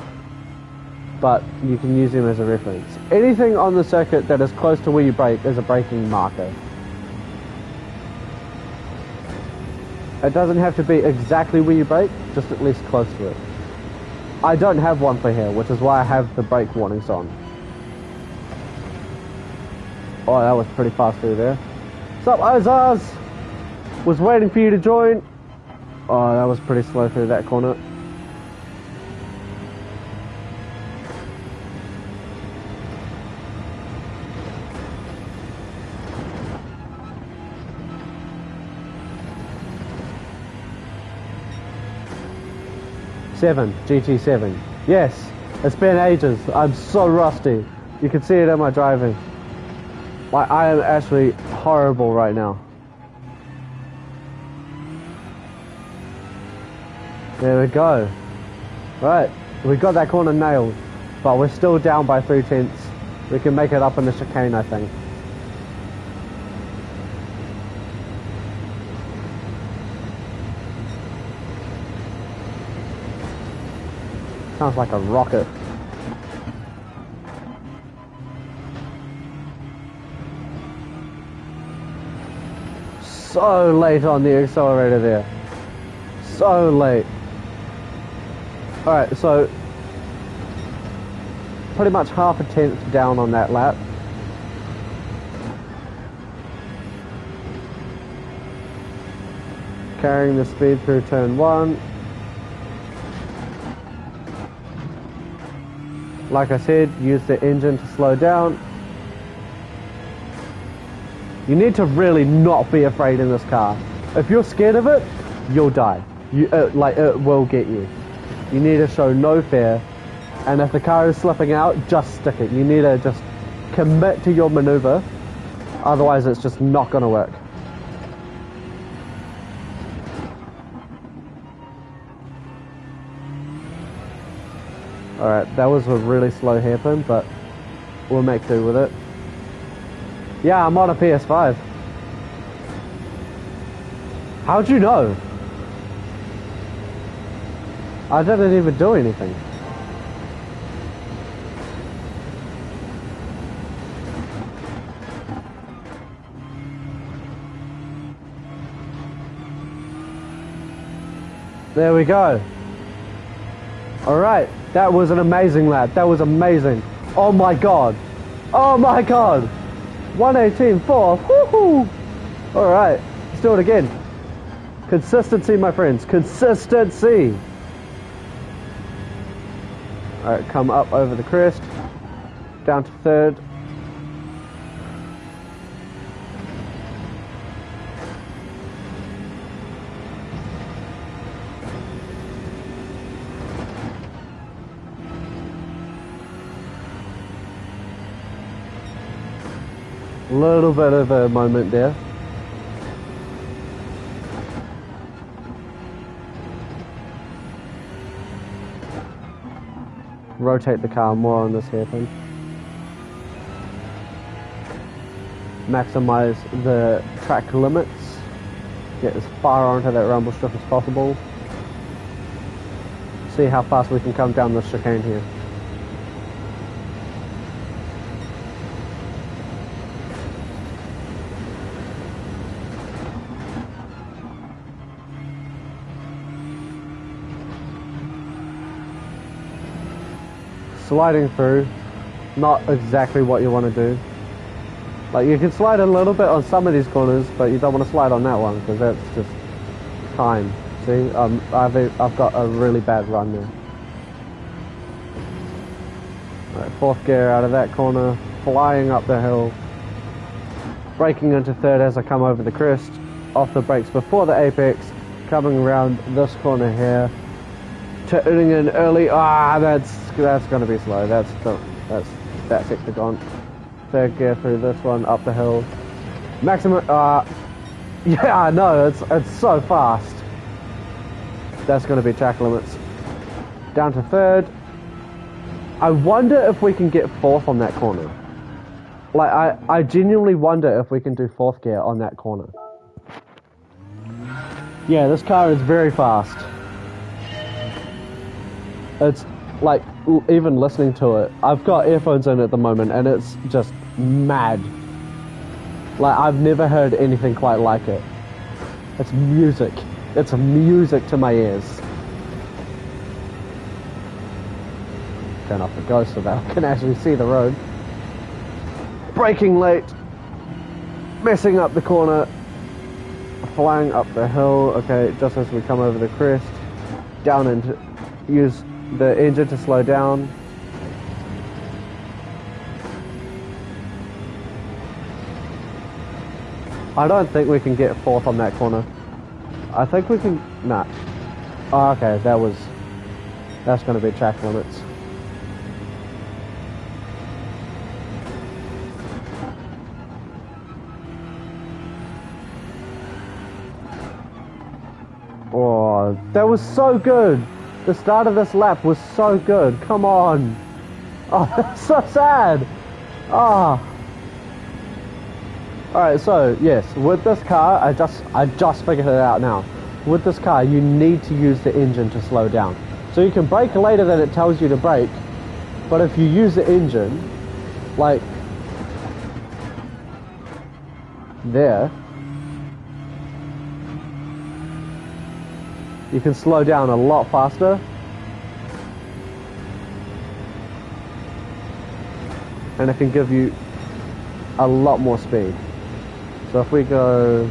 but you can use them as a reference. Anything on the circuit that is close to where you brake is a braking marker. It doesn't have to be exactly where you brake, just at least close to it. I don't have one for here, which is why I have the brake warnings on. Oh, that was pretty fast through there. What's up, Ozars? Was waiting for you to join. Oh, that was pretty slow through that corner. GT7. Yes, it's been ages. I'm so rusty. You can see it in my driving. Like, I am actually horrible right now. There we go. Right, we got that corner nailed, but we're still down by 3/10. We can make it up in the chicane, I think. Sounds like a rocket. So late on the accelerator there. So late. Alright, so pretty much half a tenth down on that lap. Carrying the speed through turn 1. Like I said, use the engine to slow down. You need to really not be afraid in this car. If you're scared of it, you'll die. It will get you. You need to show no fear. And if the car is slipping out, just stick it. You need to just commit to your maneuver. Otherwise, it's just not going to work. Alright, that was a really slow hairpin, but we'll make do with it. Yeah, I'm on a PS5. How'd you know? I didn't even do anything. There we go. Alright, that was an amazing lap. That was amazing. Oh my god. Oh my god. 118.4. Woohoo! Alright, let's do it again. Consistency, my friends. Consistency. Alright, come up over the crest. Down to third. Little bit of a moment there. Rotate the car more on this hairpin. Maximize the track limits. Get as far onto that rumble strip as possible. See how fast we can come down this chicane here. Sliding through, not exactly what you want to do. Like, you can slide a little bit on some of these corners, but you don't want to slide on that one because that's just time. See, I've got a really bad run there. Right, fourth gear out of that corner, flying up the hill, braking into third as I come over the crest, off the brakes before the apex, coming around this corner here, turning in early. That's going to be slow. That's hectagon. Third gear through this one, up the hill. Maximum. Yeah, no, it's so fast. That's going to be track limits. Down to third. I wonder if we can get fourth on that corner. Like, I genuinely wonder if we can do fourth gear on that corner. Yeah, this car is very fast. It's like, even listening to it, I've got earphones in at the moment and it's just mad. Like, I've never heard anything quite like it. It's music. It's music to my ears. Turn off the ghost so that I can actually see the road. Braking late. Messing up the corner. Flying up the hill. Okay, just as we come over the crest. Down into... Use the engine to slow down. I don't think we can get fourth on that corner. I think we can... Nah. Oh, okay, that's going to be track limits. Oh, that was so good. The start of this lap was so good. Come on. Oh, that's so sad. Oh. Alright, so yes, with this car, I just figured it out now. With this car, you need to use the engine to slow down. So you can brake later than it tells you to brake, but if you use the engine, like there, you can slow down a lot faster. And it can give you a lot more speed. So if we go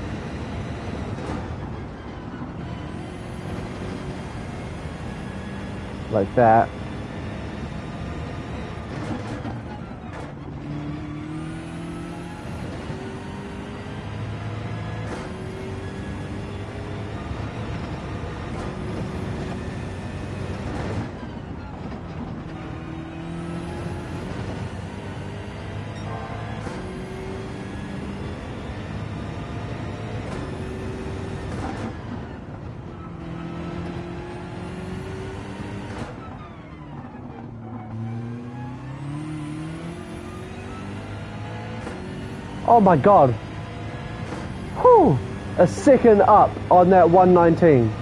like that, oh my god. Whew. A second up on that 119.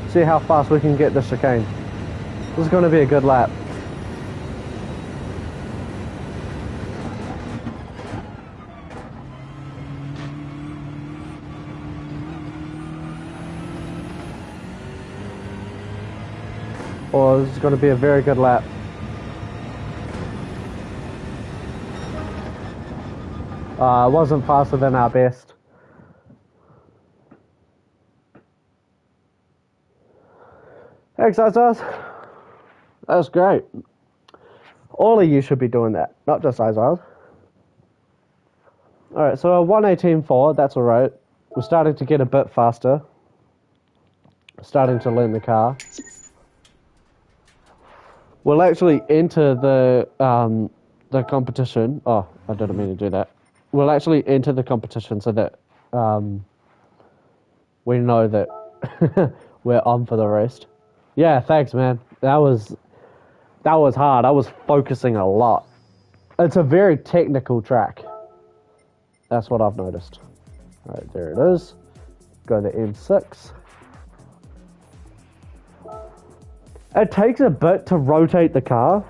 See how fast we can get this chicane. This is going to be a good lap. Oh, this is going to be a very good lap. It wasn't faster than our best. Exercise. That's great. All of you should be doing that, not just Izard. Alright, so a 118.4, that's alright. We're starting to get a bit faster. Starting to learn the car. We'll actually enter the competition. Oh, I didn't mean to do that. We'll actually enter the competition so that we know that we're on for the rest. Yeah, thanks, man. That was hard. I was focusing a lot. It's a very technical track. That's what I've noticed. All right, there it is. Go to M6. It takes a bit to rotate the car.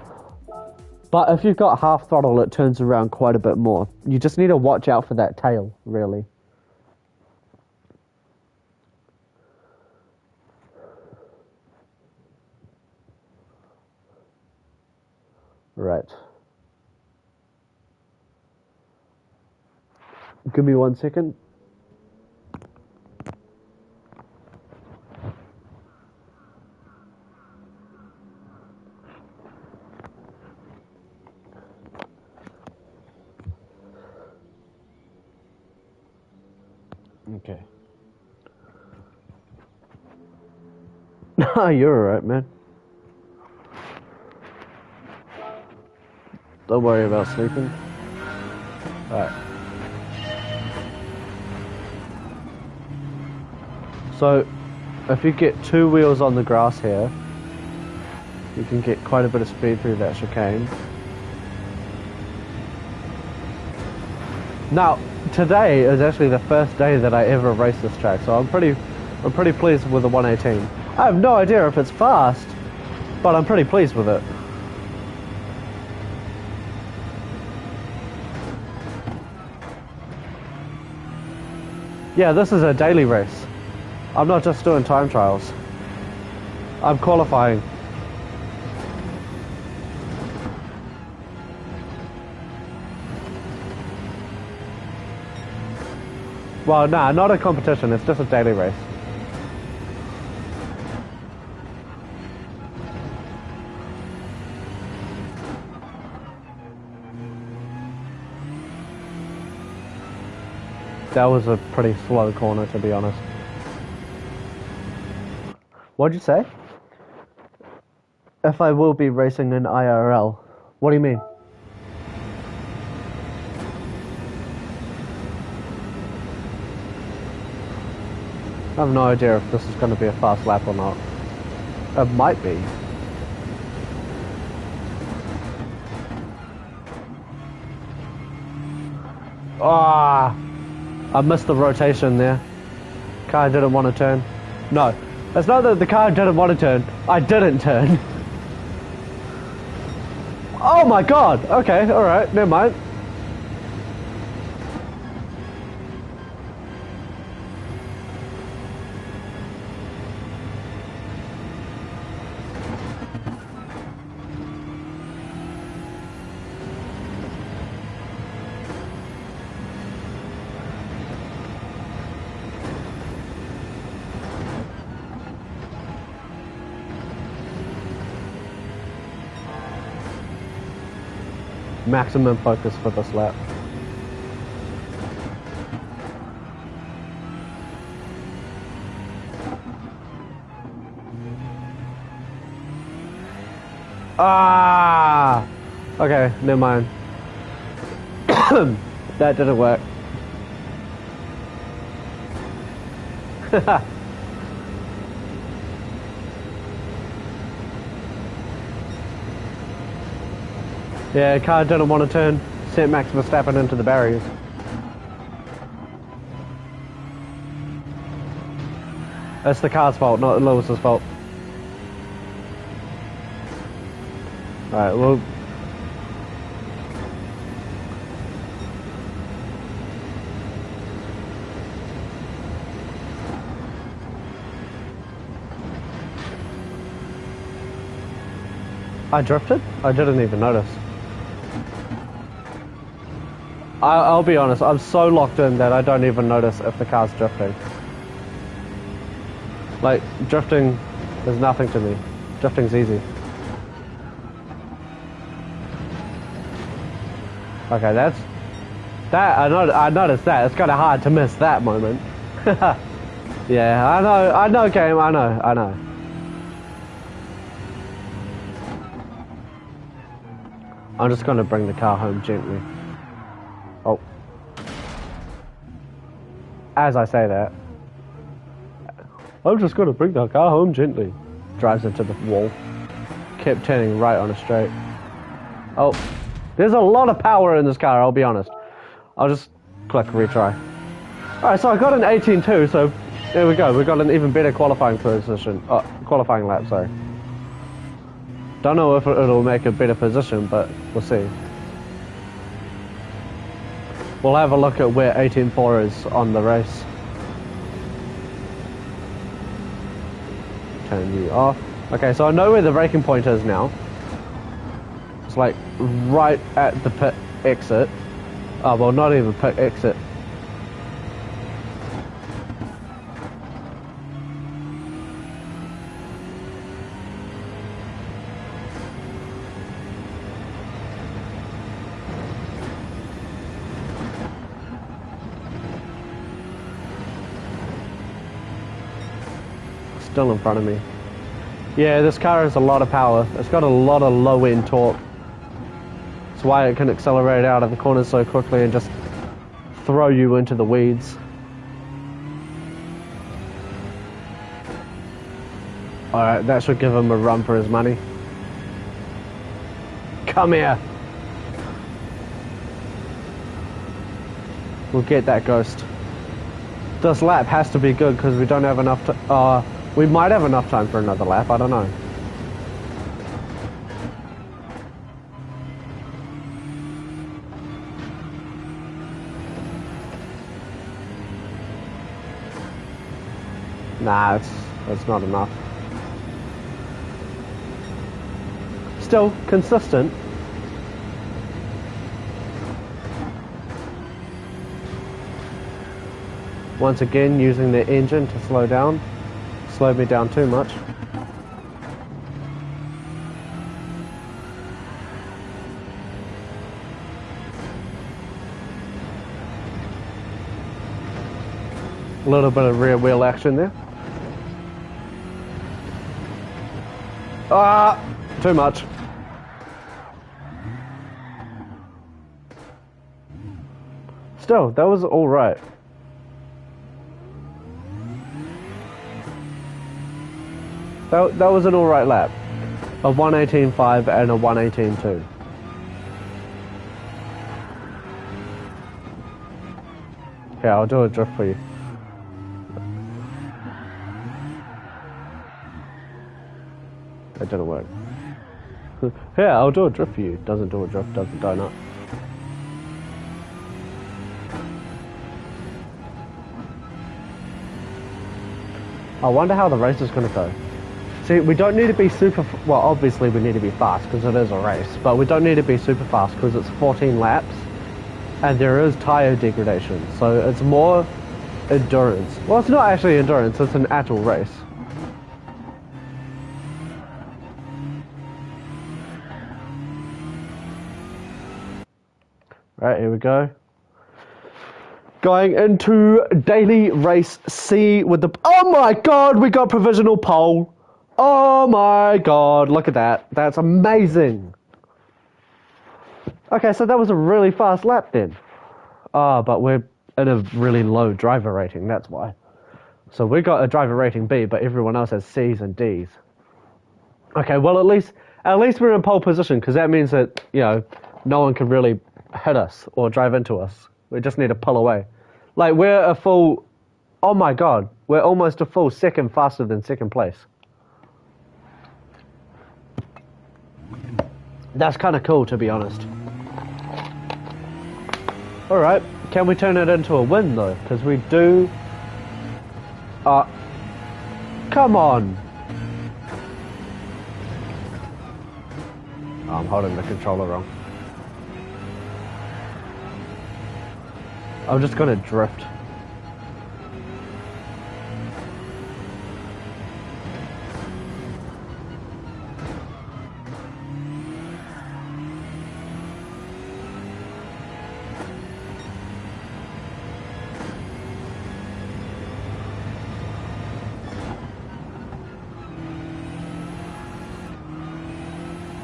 But if you've got half throttle, it turns around quite a bit more. You just need to watch out for that tail, really. Right. Give me 1 second. Okay. No, you're alright, man. Don't worry about sleeping. Alright. So, if you get 2 wheels on the grass here, you can get quite a bit of speed through that chicane. Now, today is actually the first day that I ever raced this track, so I'm pretty pleased with the 118. I have no idea if it's fast, but I'm pretty pleased with it. Yeah, this is a daily race. I'm not just doing time trials. I'm qualifying. Well, nah, not a competition. It's just a daily race. That was a pretty slow corner, to be honest. What'd you say? If I will be racing in IRL. What do you mean? I have no idea if this is going to be a fast lap or not. It might be. Ah! I missed the rotation there. Car didn't want to turn. No, it's not that the car didn't want to turn. I didn't turn. Oh my god! Okay, alright, never mind. Maximum focus for this lap. Ah! Okay, never mind. That didn't work. Yeah, car didn't want to turn. Sent Max Verstappen into the barriers. It's the car's fault, not Lewis's fault. Alright, well... I drifted? I didn't even notice. I'll be honest, I'm so locked in that I don't even notice if the car's drifting. Like, drifting is nothing to me. Drifting's easy. Okay, that's... That, I noticed that. It's kind of hard to miss that moment. Yeah, I know, game, I know. I'm just gonna bring the car home gently. Oh. As I say that, I'm just gonna bring the car home gently. Drives into the wall. Kept turning right on a straight. Oh. There's a lot of power in this car, I'll be honest. I'll just click retry. Alright, so I got an 18.2, so there we go. We got an even better qualifying position. Qualifying lap, sorry. Don't know if it'll make a better position, but we'll see. We'll have a look at where 18.4 is on the race. Turn you off. Okay, so I know where the braking point is now. It's like right at the pit exit. Oh, well, not even pit exit. Still in front of me. Yeah, this car has a lot of power. It's got a lot of low-end torque. That's why it can accelerate out of the corners so quickly and just throw you into the weeds. Alright, that should give him a run for his money. Come here! We'll get that ghost. This lap has to be good because we don't have enough to... we might have enough time for another lap, I don't know. Nah, it's not enough. Still consistent. Once again, using the engine to slow down. Slowed me down too much. A little bit of rear wheel action there. Ah, too much. Still, that was all right. That was an all right lap. A 1:18.5 and a 1:18.2. Okay, I'll do a drift for you. That didn't work. Yeah, I'll do a drift for you. Doesn't do a drift, does a donut. I wonder how the race is going to go. See, we don't need to be super... Well, obviously we need to be fast because it is a race. But we don't need to be super fast because it's 14 laps. And there is tyre degradation. So it's more endurance. Well, it's not actually endurance. It's an actual race. Right, here we go. Going into daily race C with the... Oh my god, we got provisional pole. Oh my god, look at that. That's amazing. Okay, so that was a really fast lap then. Ah, but we're in a really low driver rating, that's why. So we got a driver rating B, but everyone else has C's and D's. Okay, well at least we're in pole position, because that means that, you know, no one can really hit us or drive into us. We just need to pull away. Like, we're a full... Oh my god, we're almost a full second faster than second place. That's kind of cool, to be honest. Alright, can we turn it into a win, though? Because we do... come on! Oh, I'm holding the controller wrong. I'm just gonna drift.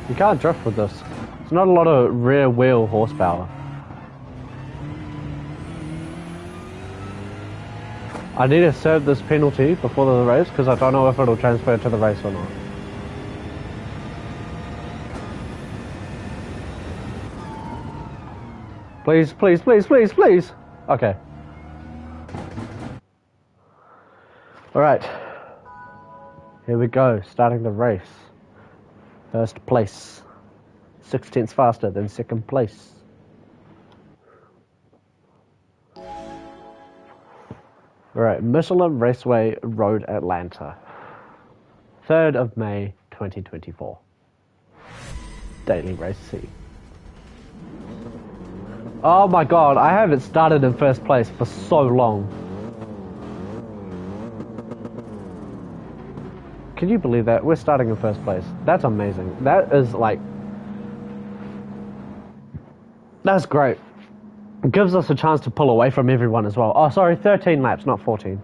You can't drift with this. There's not a lot of rear wheel horsepower. I need to serve this penalty before the race because I don't know if it'll transfer to the race or not. Please, please, please, please, please. Okay. Alright. Here we go, starting the race. First place. 6/10 faster than second place. Alright, Michelin Raceway Road, Atlanta. 3rd of May, 2024. Daily Race C. Oh my god, I haven't started in first place for so long. Can you believe that? We're starting in first place. That's amazing. That is like... That's great. It gives us a chance to pull away from everyone as well. Oh, sorry, 13 laps, not 14.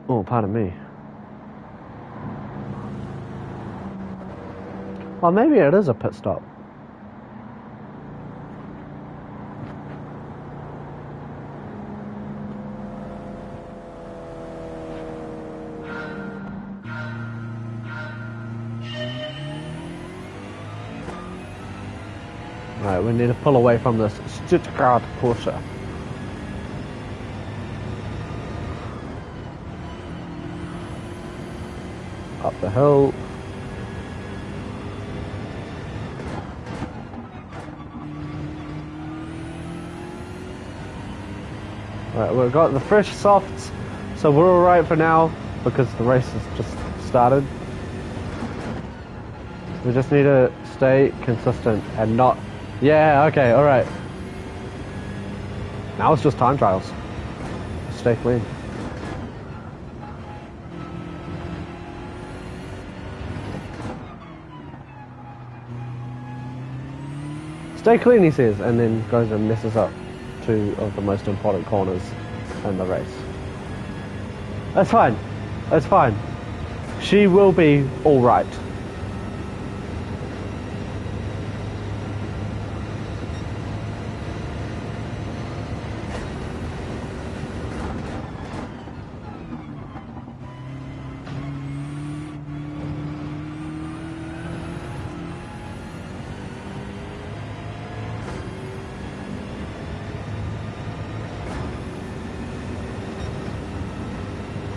Oh, pardon me. Well, maybe it is a pit stop. Right, we need to pull away from this Stuttgart Porsche. Up the hill. Right, we've got the fresh softs, So we're alright for now because the race has just started. We just need to stay consistent and not... Yeah, okay, alright. Now it's just time trials. Stay clean. Stay clean, he says, and then goes and messes up 2 of the most important corners in the race. That's fine. That's fine. She will be alright.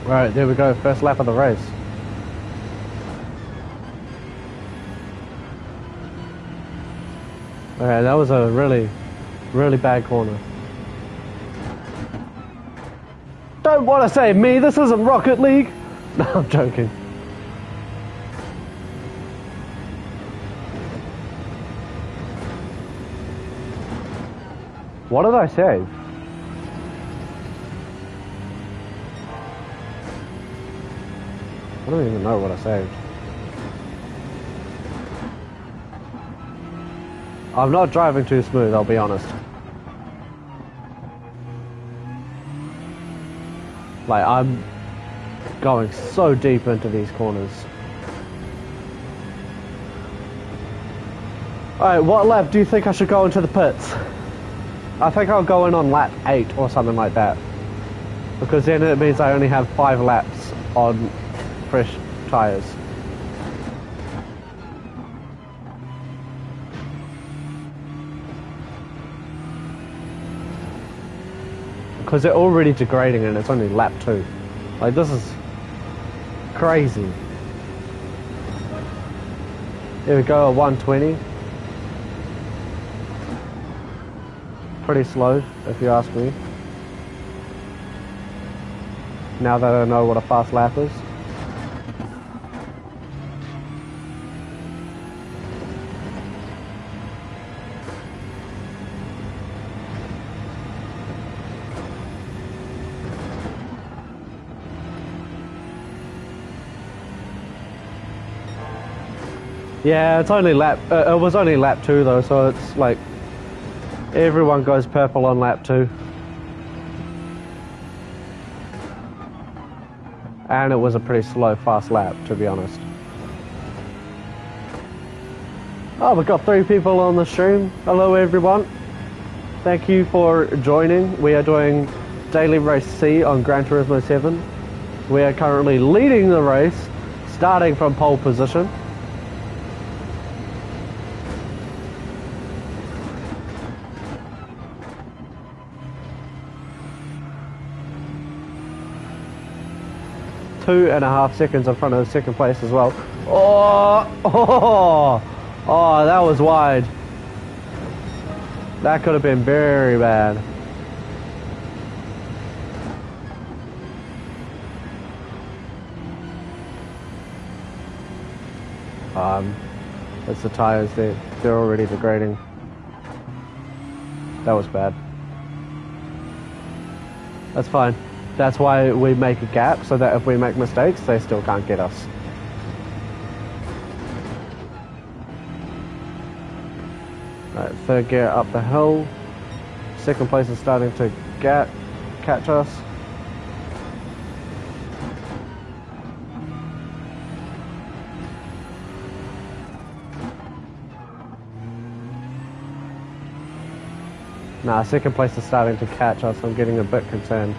Right, there we go, first lap of the race. Okay, that was a really, really bad corner. Don't want to say me, this isn't Rocket League! No, I'm joking. What did I save? I don't even know what I saved. I'm not driving too smooth, I'll be honest. Like, I'm going so deep into these corners. Alright, what lap do you think I should go into the pits? I think I'll go in on lap 8 or something like that. Because then it means I only have 5 laps on fresh tyres. Because they're already degrading and it's only lap 2. Like, this is crazy. Here we go at 120. Pretty slow, if you ask me. Now that I know what a fast lap is. Yeah, it's only lap. It was only lap 2 though, so it's like everyone goes purple on lap 2. And it was a pretty slow, fast lap, to be honest. Oh, we've got 3 people on the stream. Hello, everyone. Thank you for joining. We are doing Daily Race C on Gran Turismo 7. We are currently leading the race, starting from pole position. Two and a half seconds in front of second place as well. Oh, that was wide. That could have been very bad. It's the tires, they're already degrading. That was bad. That's fine. That's why we make a gap, so that if we make mistakes, they still can't get us. Alright, third gear up the hill. Second place is starting to catch us. Nah, second place is starting to catch us. I'm getting a bit concerned.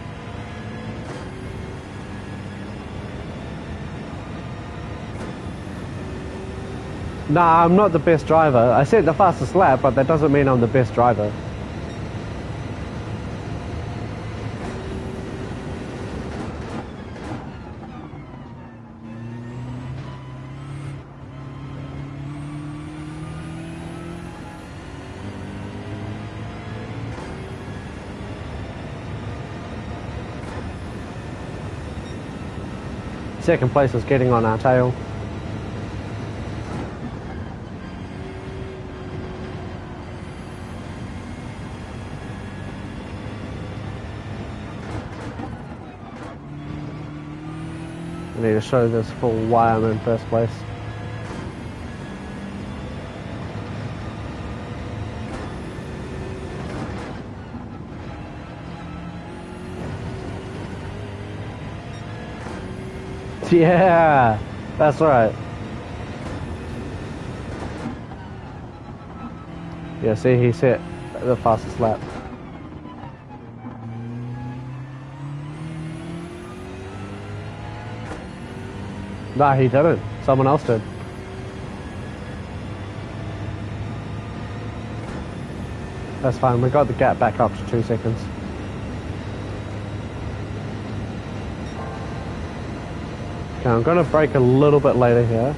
Nah, I'm not the best driver. I set the fastest lap, but that doesn't mean I'm the best driver. second place is getting on our tail. I need to show this full why I'm in first place. Yeah, that's right. Yeah, see, he set the fastest lap. Nah, he didn't. Someone else did. That's fine. We got the gap back up to 2 seconds. Okay, I'm gonna brake a little bit later here.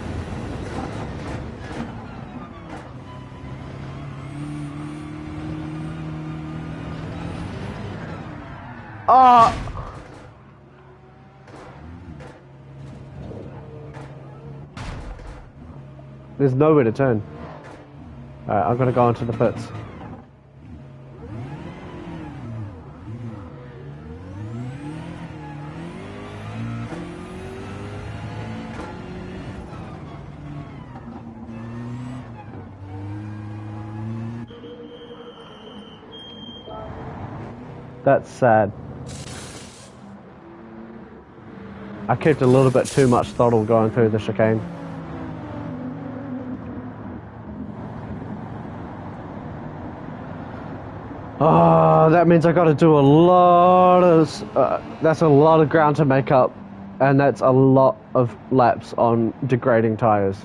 Oh! There's nowhere to turn. Alright, I'm gonna go into the pits. That's sad. I kept a little bit too much throttle going through the chicane. Oh, that means I got to do a lot of... that's a lot of ground to make up, and that's a lot of laps on degrading tires.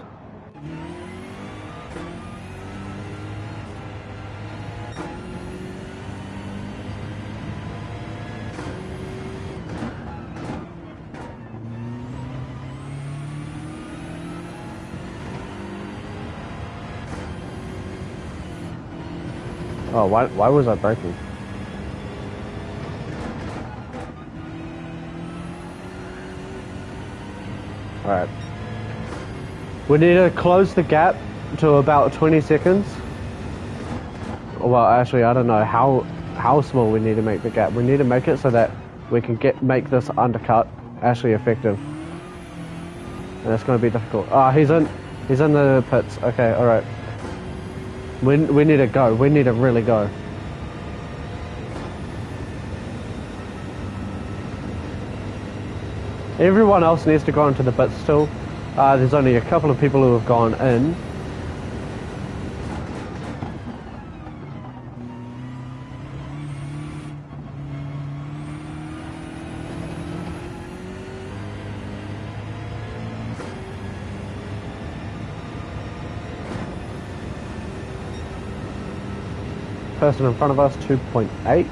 Oh, why was I braking? Alright. We need to close the gap to about 20 seconds. Well, actually, I don't know how small we need to make the gap. We need to make it so that we can make this undercut actually effective. And it's going to be difficult. Ah, he's in the pits. Okay, alright. We need to go. We need to really go. Everyone else needs to go into the pits still. There's only a couple of people who have gone in. Person in front of us, 2.8.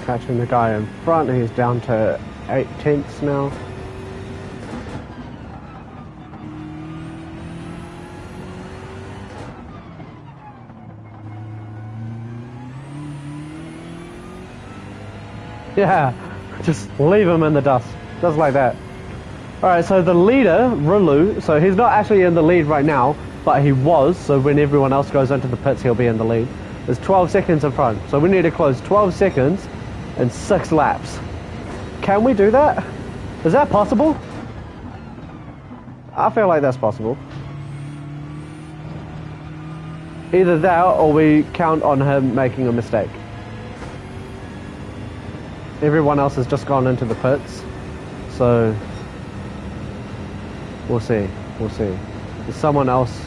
Catching the guy in front, he's down to 8/10 now. Yeah, just leave him in the dust, just like that. Alright, so the leader, Rulu, so he's not actually in the lead right now, but he was, so when everyone else goes into the pits, he'll be in the lead. There's 12 seconds in front, so we need to close 12 seconds in 6 laps. Can we do that? Is that possible? I feel like that's possible. Either that or we count on him making a mistake. Everyone else has just gone into the pits, so we'll see. We'll see. There's someone else.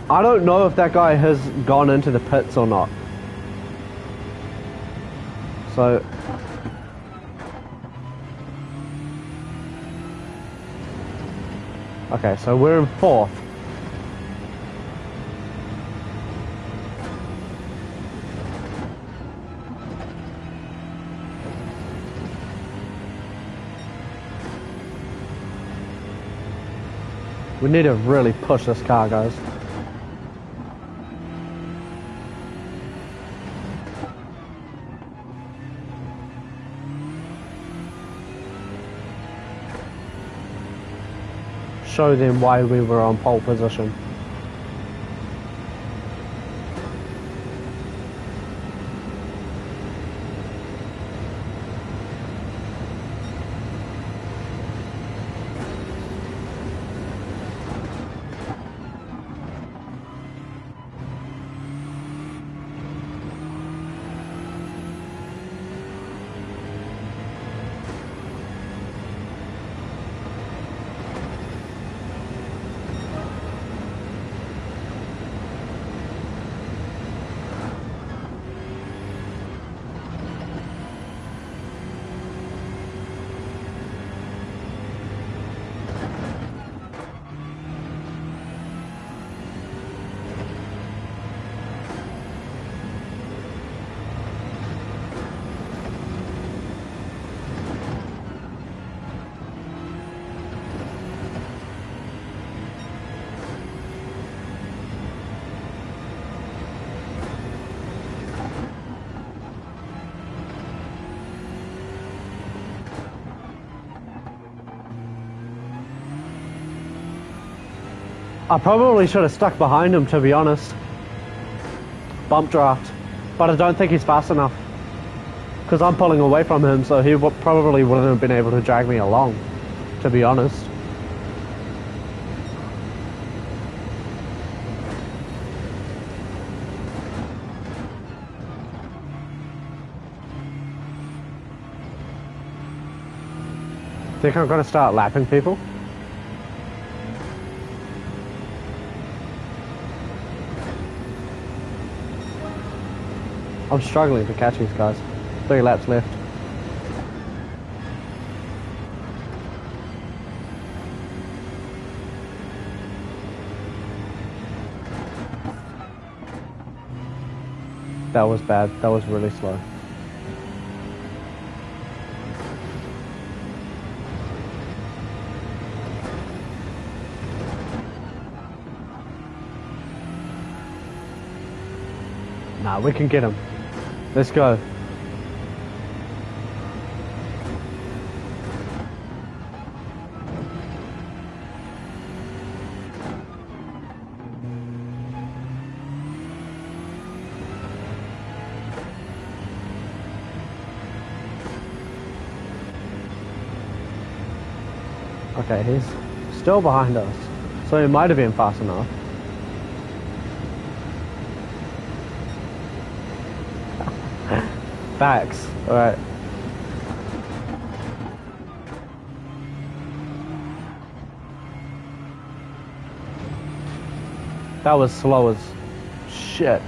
I don't know if that guy has gone into the pits or not. So Okay, so we're in 4th. We need to really push this car, guys. Show them why we were on pole position. I probably should have stuck behind him, to be honest. Bump draft. But I don't think he's fast enough. Because I'm pulling away from him, so he probably wouldn't have been able to drag me along, to be honest. Think I'm going to start lapping people? I'm struggling to catch these guys. 3 laps left. That was bad. That was really slow. Nah, we can get him. Let's go. Okay, he's still behind us, so he might have been fast enough. Facts. Alright. That was slow as shit.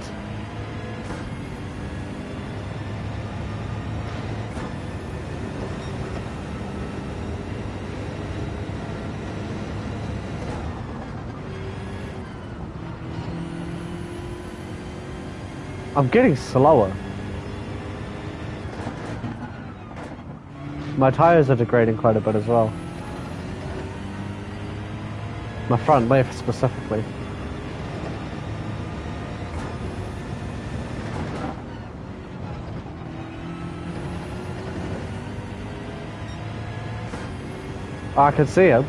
I'm getting slower. My tires are degrading quite a bit as well. My front left specifically. I can see him.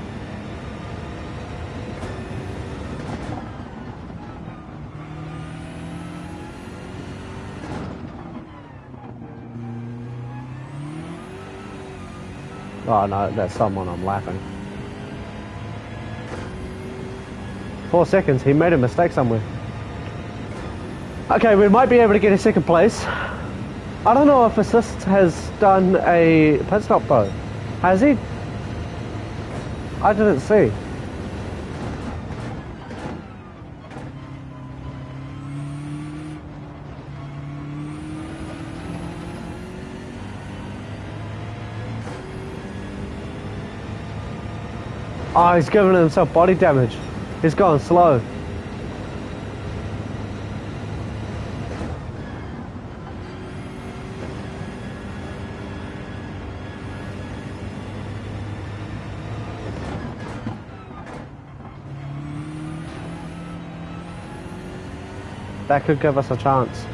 Oh no, that's someone I'm laughing. 4 seconds, he made a mistake somewhere. Okay, we might be able to get a second place. I don't know if Assist has done a pit stop though. Has he? I didn't see. Oh, he's giving himself body damage. He's going slow. That could give us a chance.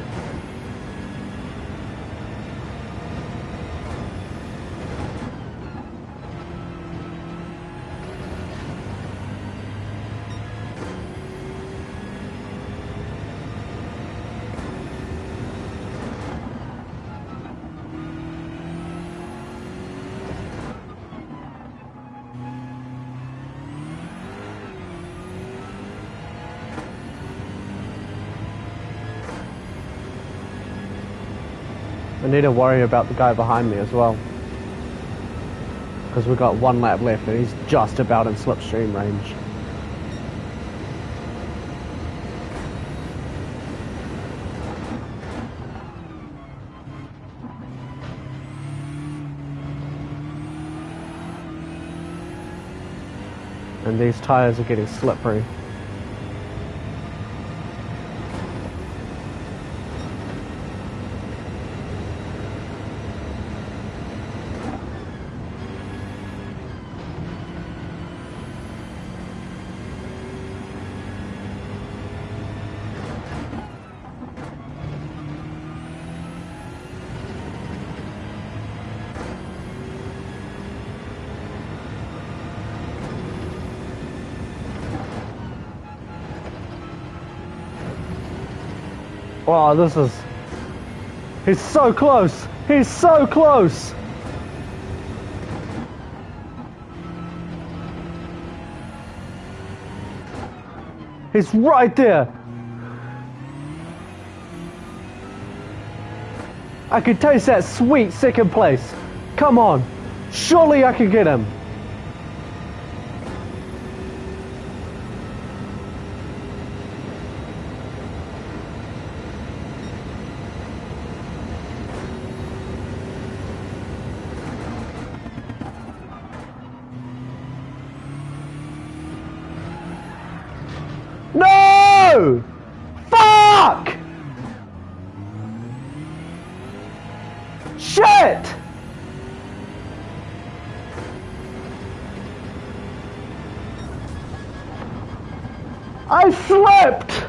I need to worry about the guy behind me as well. Because we've got one lap left and he's just about in slipstream range. And these tires are getting slippery. Oh, this is... He's so close! He's so close! He's right there! I can taste that sweet second place. Come on! Surely I can get him! No! Fuck! Shit! I slipped!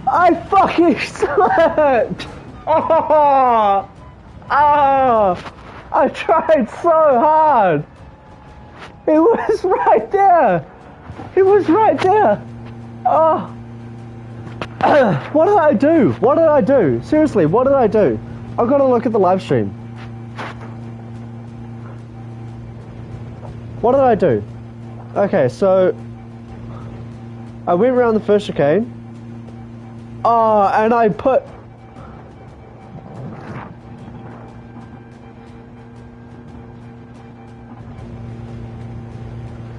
I fucking slipped! Oh! Oh! I tried so hard! It was right there! It was right there! Oh! What did I do? What did I do? Seriously, what did I do? I've got to look at the live stream. What did I do? Okay, so I went around the first chicane. Oh, and I put...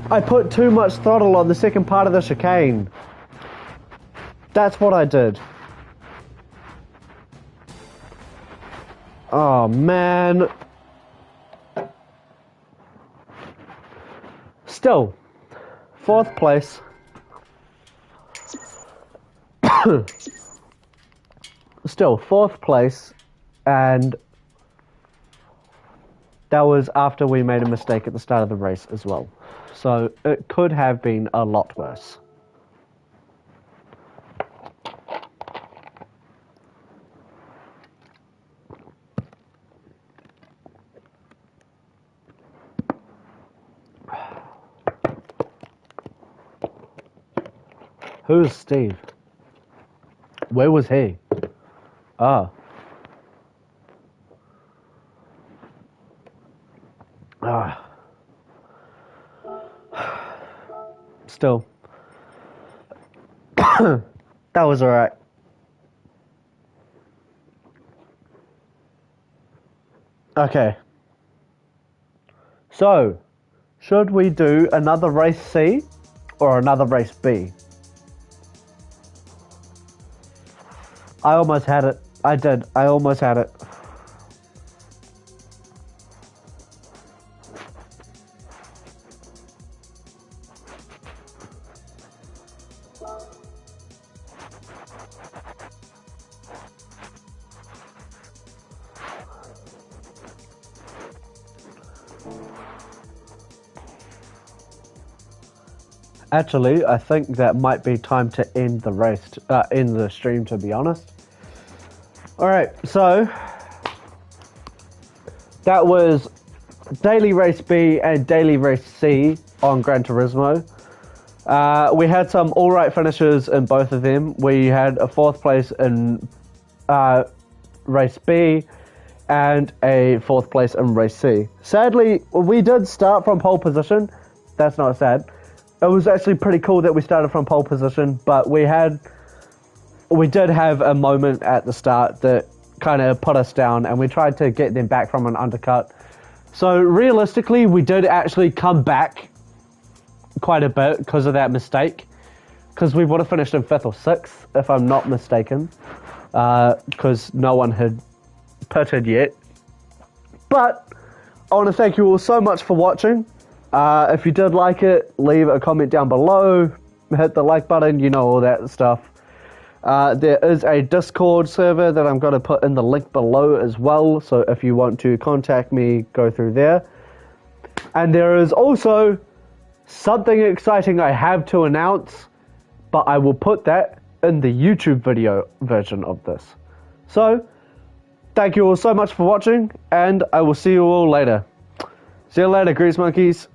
I put too much throttle on the second part of the chicane. That's what I did. Oh, man. Still, 4th place. Still, 4th place, and that was after we made a mistake at the start of the race as well. So it could have been a lot worse. Who's Steve? Where was he? Ah. Ah. Still. That was alright. Okay. So, should we do another race C or another race B? I almost had it. I did. I almost had it. Actually, I think that might be time to end the race, end the stream, to be honest. Alright, so that was Daily Race B and Daily Race C on Gran Turismo. We had some alright finishes in both of them. We had a 4th place in Race B and a 4th place in Race C. Sadly, we did start from pole position. That's not sad. It was actually pretty cool that we started from pole position, but we did have a moment at the start that kind of put us down, and we tried to get them back from an undercut. So realistically, we did actually come back quite a bit because of that mistake, because we would have finished in 5th or 6th, if I'm not mistaken, because no one had pitted yet. But I want to thank you all so much for watching. If you did like it, leave a comment down below, hit the like button, you know, all that stuff. There is a Discord server that I'm going to put in the link below as well, so if you want to contact me, go through there. And there is also something exciting I have to announce, but I will put that in the YouTube video version of this. So, thank you all so much for watching, and I will see you all later. See you later, Grease Monkeys.